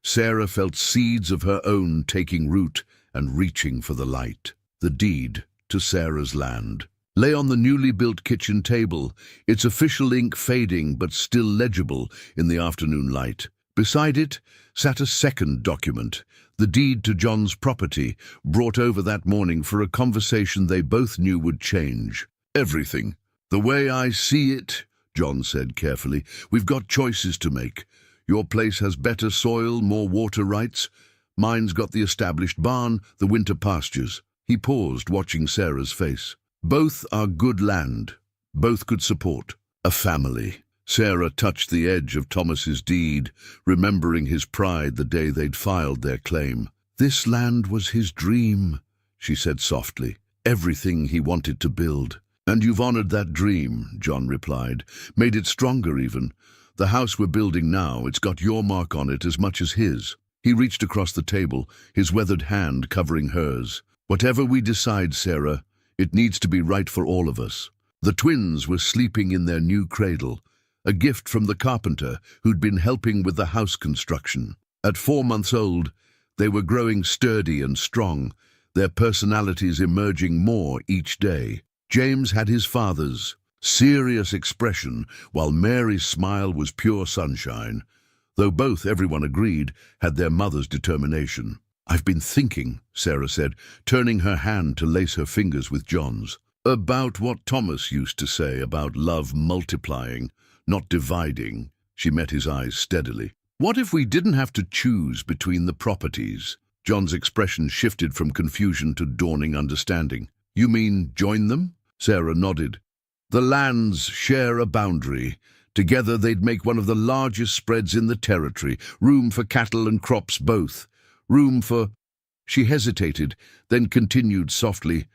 Speaker 1: Sarah felt seeds of her own taking root and reaching for the light. The deed to Sarah's land lay on the newly built kitchen table, its official ink fading but still legible in the afternoon light. Beside it sat a second document, the deed to John's property, brought over that morning for a conversation they both knew would change everything. The way I see it, John said carefully, we've got choices to make. Your place has better soil, more water rights. Mine's got the established barn, the winter pastures. He paused, watching Sarah's face. Both are good land. Both could support a family. Sarah touched the edge of Thomas's deed, remembering his pride the day they'd filed their claim. This land was his dream, she said softly, everything he wanted to build. And you've honored that dream, John replied, made it stronger even. The house we're building now, it's got your mark on it as much as his. He reached across the table, his weathered hand covering hers. Whatever we decide, Sarah, it needs to be right for all of us. The twins were sleeping in their new cradle, a gift from the carpenter who'd been helping with the house construction. At 4 months old, they were growing sturdy and strong, their personalities emerging more each day. James had his father's serious expression, while Mary's smile was pure sunshine, though both, everyone agreed, had their mother's determination. "I've been thinking," Sarah said, turning her hand to lace her fingers with John's, "about what Thomas used to say about love multiplying, not dividing." She met his eyes steadily. "What if we didn't have to choose between the properties?" John's expression shifted from confusion to dawning understanding. "You mean join them?" Sarah nodded. "The lands share a boundary. Together they'd make one of the largest spreads in the territory, room for cattle and crops both. Room for—" She hesitated, then continued softly,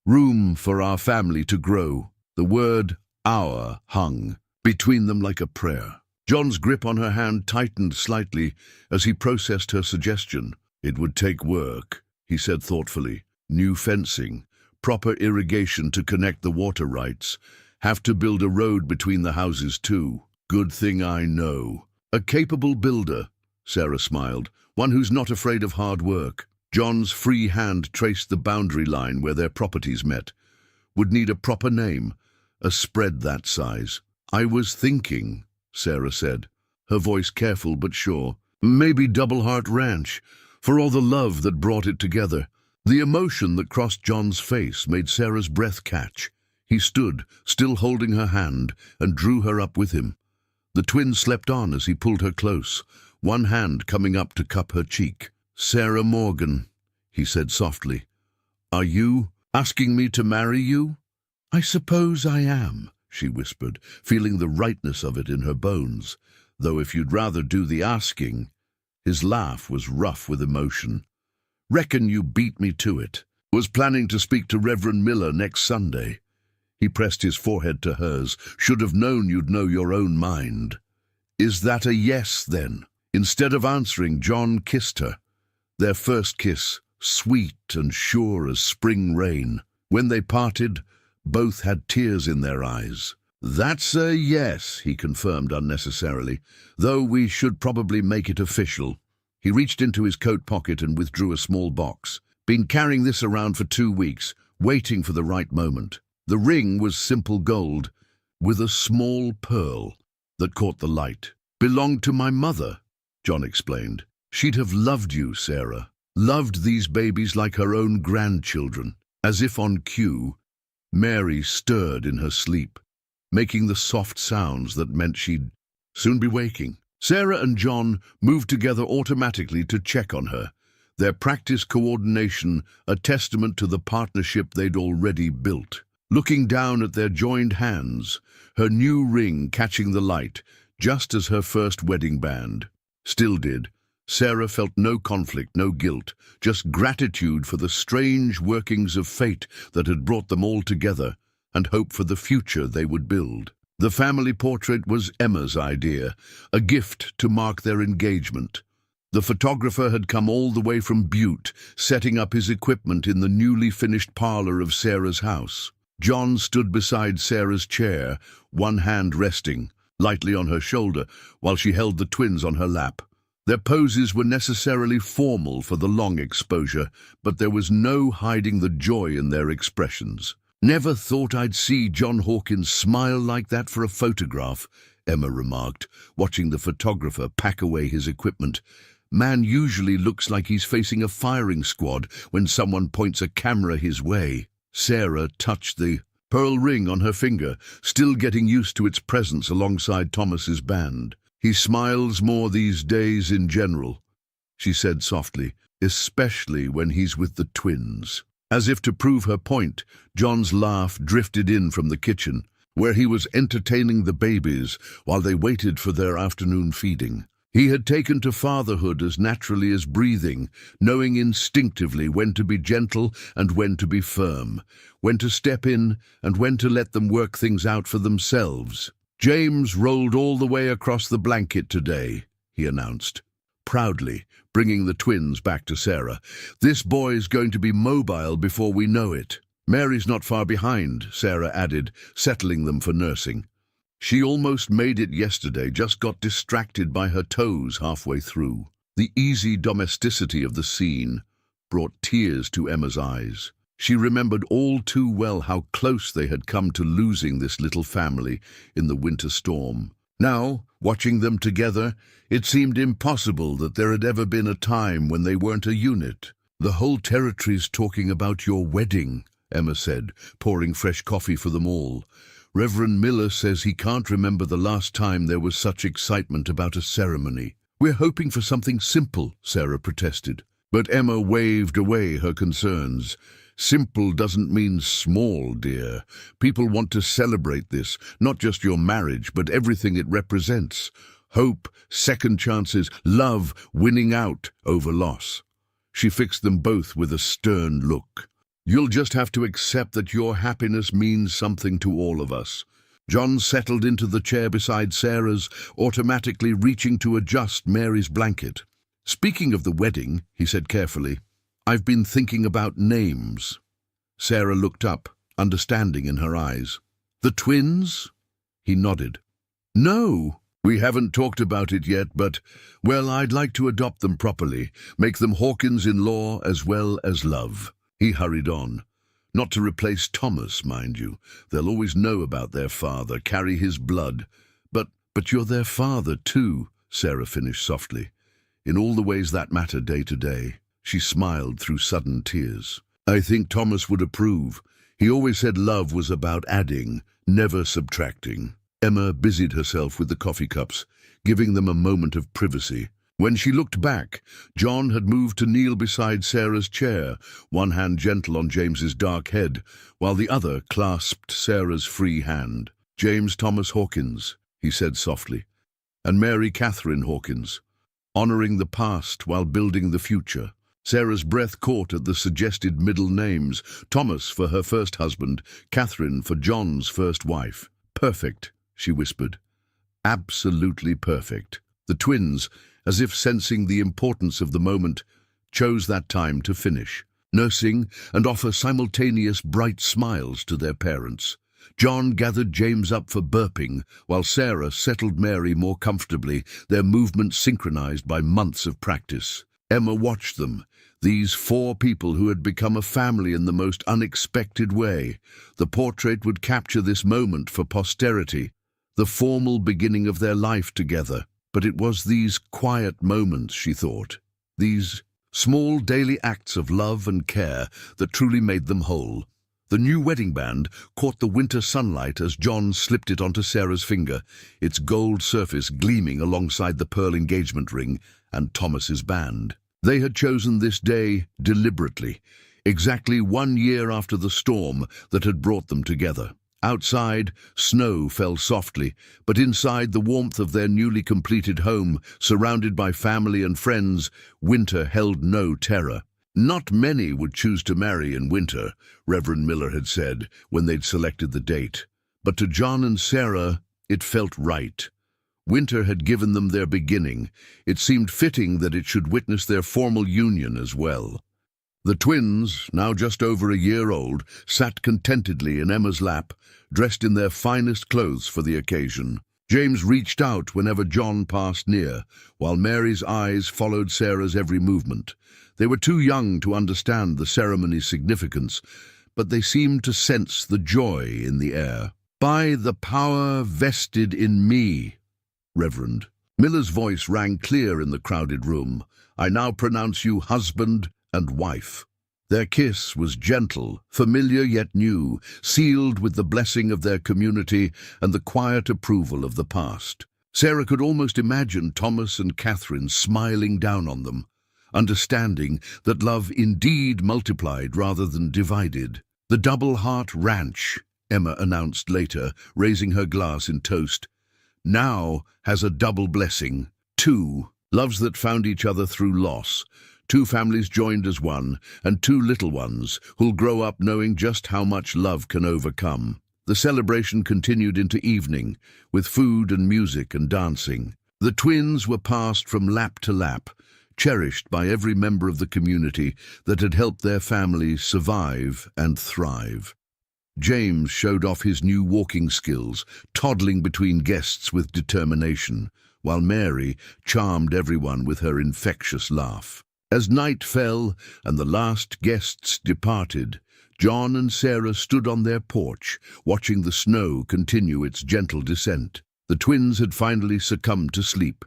Speaker 1: "room for our family to grow." The word "our" hung between them like a prayer. John's grip on her hand tightened slightly as he processed her suggestion. "It would take work," he said thoughtfully. "New fencing, proper irrigation to connect the water rights. Have to build a road between the houses too. Good thing I know." "A capable builder," Sarah smiled. "One who's not afraid of hard work." John's free hand traced the boundary line where their properties met. "Would need a proper name, a spread that size." "I was thinking," Sarah said, her voice careful but sure, "maybe Double Heart Ranch, for all the love that brought it together." The emotion that crossed John's face made Sarah's breath catch. He stood, still holding her hand, and drew her up with him. The twins slept on as he pulled her close, one hand coming up to cup her cheek. "Sarah Morgan," he said softly, "are you asking me to marry you?" "I suppose I am," she whispered, feeling the rightness of it in her bones. "Though if you'd rather do the asking—" His laugh was rough with emotion. "Reckon you beat me to it. Was planning to speak to Reverend Miller next Sunday." He pressed his forehead to hers. "Should have known you'd know your own mind." "Is that a yes, then?" Instead of answering, John kissed her. Their first kiss, sweet and sure as spring rain. When they parted, both had tears in their eyes. "That's a yes," he confirmed unnecessarily, "though we should probably make it official." He reached into his coat pocket and withdrew a small box. "Been carrying this around for 2 weeks, waiting for the right moment." The ring was simple gold, with a small pearl that caught the light. "Belonged to my mother," John explained. "She'd have loved you, Sarah. Loved these babies like her own grandchildren." As if on cue, Mary stirred in her sleep, making the soft sounds that meant she'd soon be waking. Sarah and John moved together automatically to check on her, their practice coordination a testament to the partnership they'd already built. Looking down at their joined hands, her new ring catching the light, just as her first wedding band still did, Sarah felt no conflict, no guilt, just gratitude for the strange workings of fate that had brought them all together, and hope for the future they would build. The family portrait was Emma's idea, a gift to mark their engagement. The photographer had come all the way from Butte, setting up his equipment in the newly finished parlor of Sarah's house. John stood beside Sarah's chair, one hand resting lightly on her shoulder, while she held the twins on her lap. Their poses were necessarily formal for the long exposure, but there was no hiding the joy in their expressions. "Never thought I'd see John Hawkins smile like that for a photograph," Emma remarked, watching the photographer pack away his equipment. "Man usually looks like he's facing a firing squad when someone points a camera his way." Sarah touched the pearl ring on her finger, still getting used to its presence alongside Thomas's band. "He smiles more these days in general," she said softly, "especially when he's with the twins." As if to prove her point, John's laugh drifted in from the kitchen, where he was entertaining the babies while they waited for their afternoon feeding. He had taken to fatherhood as naturally as breathing, knowing instinctively when to be gentle and when to be firm, when to step in and when to let them work things out for themselves. "James rolled all the way across the blanket today," he announced, proudly, bringing the twins back to Sarah. "This boy's going to be mobile before we know it." "Mary's not far behind," Sarah added, settling them for nursing. "She almost made it yesterday, just got distracted by her toes halfway through." The easy domesticity of the scene brought tears to Emma's eyes. She remembered all too well how close they had come to losing this little family in the winter storm. Now, watching them together, it seemed impossible that there had ever been a time when they weren't a unit. "The whole territory's talking about your wedding," Emma said, pouring fresh coffee for them all. "Reverend Miller says he can't remember the last time there was such excitement about a ceremony." "We're hoping for something simple," Sarah protested. But Emma waved away her concerns. "Simple doesn't mean small, dear. People want to celebrate this, not just your marriage, but everything it represents. Hope, second chances, love, winning out over loss." She fixed them both with a stern look. "You'll just have to accept that your happiness means something to all of us." John settled into the chair beside Sarah's, automatically reaching to adjust Mary's blanket. "Speaking of the wedding," he said carefully, "I've been thinking about names." Sarah looked up, understanding in her eyes. "The twins?" He nodded. "No, we haven't talked about it yet, but, well, I'd like to adopt them properly, make them Hawkins-in-law as well as Love." He hurried on. "Not to replace Thomas, mind you. They'll always know about their father, carry his blood. But you're their father too," Sarah finished softly. "In all the ways that matter day to day." She smiled through sudden tears. "I think Thomas would approve. He always said love was about adding, never subtracting." Emma busied herself with the coffee cups, giving them a moment of privacy. When she looked back, John had moved to kneel beside Sarah's chair, one hand gentle on James's dark head, while the other clasped Sarah's free hand. "James Thomas Hawkins," he said softly, "and Mary Catherine Hawkins, honoring the past while building the future." Sarah's breath caught at the suggested middle names, Thomas for her first husband, Catherine for John's first wife. "Perfect," she whispered. "Absolutely perfect." The twins, as if sensing the importance of the moment, chose that time to finish, nursing and offer simultaneous bright smiles to their parents. John gathered James up for burping, while Sarah settled Mary more comfortably, their movements synchronized by months of practice. Emma watched them, these four people who had become a family in the most unexpected way. The portrait would capture this moment for posterity, the formal beginning of their life together. But it was these quiet moments, she thought, these small daily acts of love and care that truly made them whole. The new wedding band caught the winter sunlight as John slipped it onto Sarah's finger, its gold surface gleaming alongside the pearl engagement ring and Thomas's band. They had chosen this day deliberately, exactly 1 year after the storm that had brought them together. Outside, snow fell softly, but inside the warmth of their newly completed home, surrounded by family and friends, winter held no terror. Not many would choose to marry in winter, Reverend Miller had said when they'd selected the date. But to John and Sarah, it felt right. Winter had given them their beginning. It seemed fitting that it should witness their formal union as well. The twins, now just over a year old, sat contentedly in Emma's lap, dressed in their finest clothes for the occasion. James reached out whenever John passed near, while Mary's eyes followed Sarah's every movement. They were too young to understand the ceremony's significance, but they seemed to sense the joy in the air. "By the power vested in me, Reverend." Miller's voice rang clear in the crowded room. "I now pronounce you husband and wife." Their kiss was gentle, familiar yet new, sealed with the blessing of their community and the quiet approval of the past. Sarah could almost imagine Thomas and Catherine smiling down on them, understanding that love indeed multiplied rather than divided. "The Double Heart Ranch," Emma announced later, raising her glass in toast, "now has a double blessing. 2 loves that found each other through loss. 2 families joined as one, and 2 little ones who'll grow up knowing just how much love can overcome." The celebration continued into evening, with food and music and dancing. The twins were passed from lap to lap, cherished by every member of the community that had helped their family survive and thrive. James showed off his new walking skills, toddling between guests with determination, while Mary charmed everyone with her infectious laugh. As night fell and the last guests departed, John and Sarah stood on their porch, watching the snow continue its gentle descent. The twins had finally succumbed to sleep,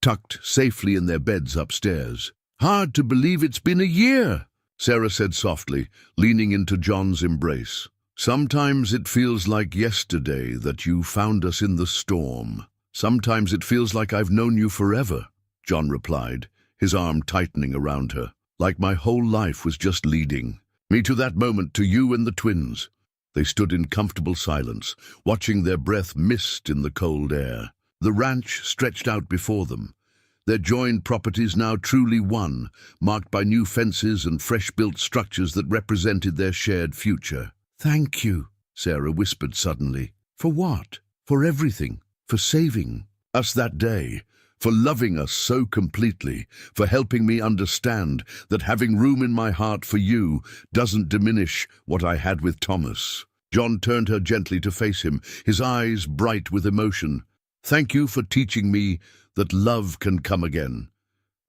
Speaker 1: tucked safely in their beds upstairs. "Hard to believe it's been a year," Sarah said softly, leaning into John's embrace. "Sometimes it feels like yesterday that you found us in the storm. Sometimes it feels like I've known you forever," John replied, his arm tightening around her. "Like my whole life was just leading me to that moment, to you and the twins." They stood in comfortable silence, watching their breath mist in the cold air. The ranch stretched out before them, their joined properties now truly one, marked by new fences and fresh-built structures that represented their shared future. "Thank you," Sarah whispered suddenly. "For what? For everything. For saving us that day. For loving us so completely. For helping me understand that having room in my heart for you doesn't diminish what I had with Thomas." John turned her gently to face him, his eyes bright with emotion. "Thank you for teaching me that love can come again.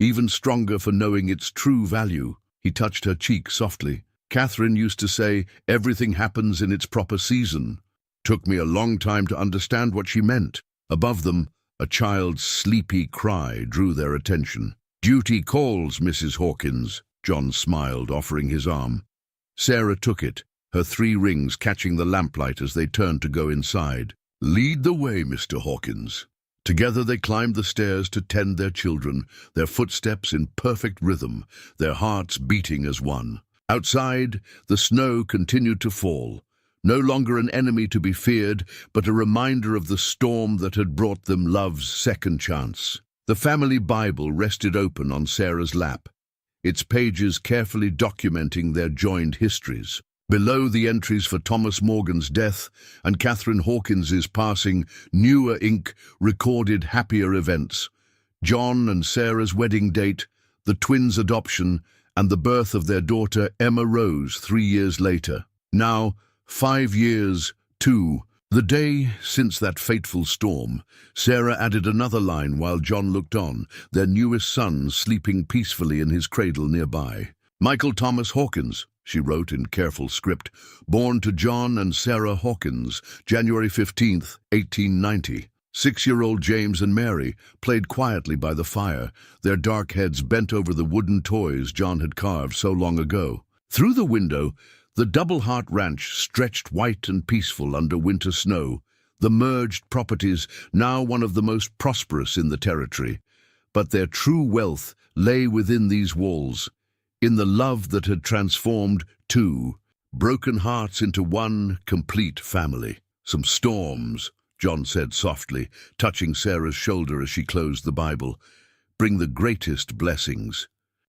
Speaker 1: Even stronger for knowing its true value." He touched her cheek softly. "Catherine used to say, 'Everything happens in its proper season.' Took me a long time to understand what she meant." Above them, a child's sleepy cry drew their attention. "Duty calls, Mrs. Hawkins," John smiled, offering his arm. Sarah took it, her 3 rings catching the lamplight as they turned to go inside. "Lead the way, Mr. Hawkins." Together they climbed the stairs to tend their children, their footsteps in perfect rhythm, their hearts beating as one. Outside, the snow continued to fall, no longer an enemy to be feared, but a reminder of the storm that had brought them love's second chance. The family Bible rested open on Sarah's lap, its pages carefully documenting their joined histories. Below, the entries for Thomas Morgan's death and Catherine Hawkins's passing, newer ink recorded happier events. John and Sarah's wedding date, the twins' adoption, and the birth of their daughter Emma Rose 3 years later. Now, 5 years, too. The day since that fateful storm, Sarah added another line while John looked on, their newest son sleeping peacefully in his cradle nearby. "Michael Thomas Hawkins," she wrote in careful script, "born to John and Sarah Hawkins, January 15th, 1890. 6-year-old James and Mary played quietly by the fire, their dark heads bent over the wooden toys John had carved so long ago. Through the window, the Double Heart Ranch stretched white and peaceful under winter snow, the merged properties now one of the most prosperous in the territory. But their true wealth lay within these walls, in the love that had transformed 2 broken hearts into one complete family. "Some storms," John said softly, touching Sarah's shoulder as she closed the Bible, "bring the greatest blessings.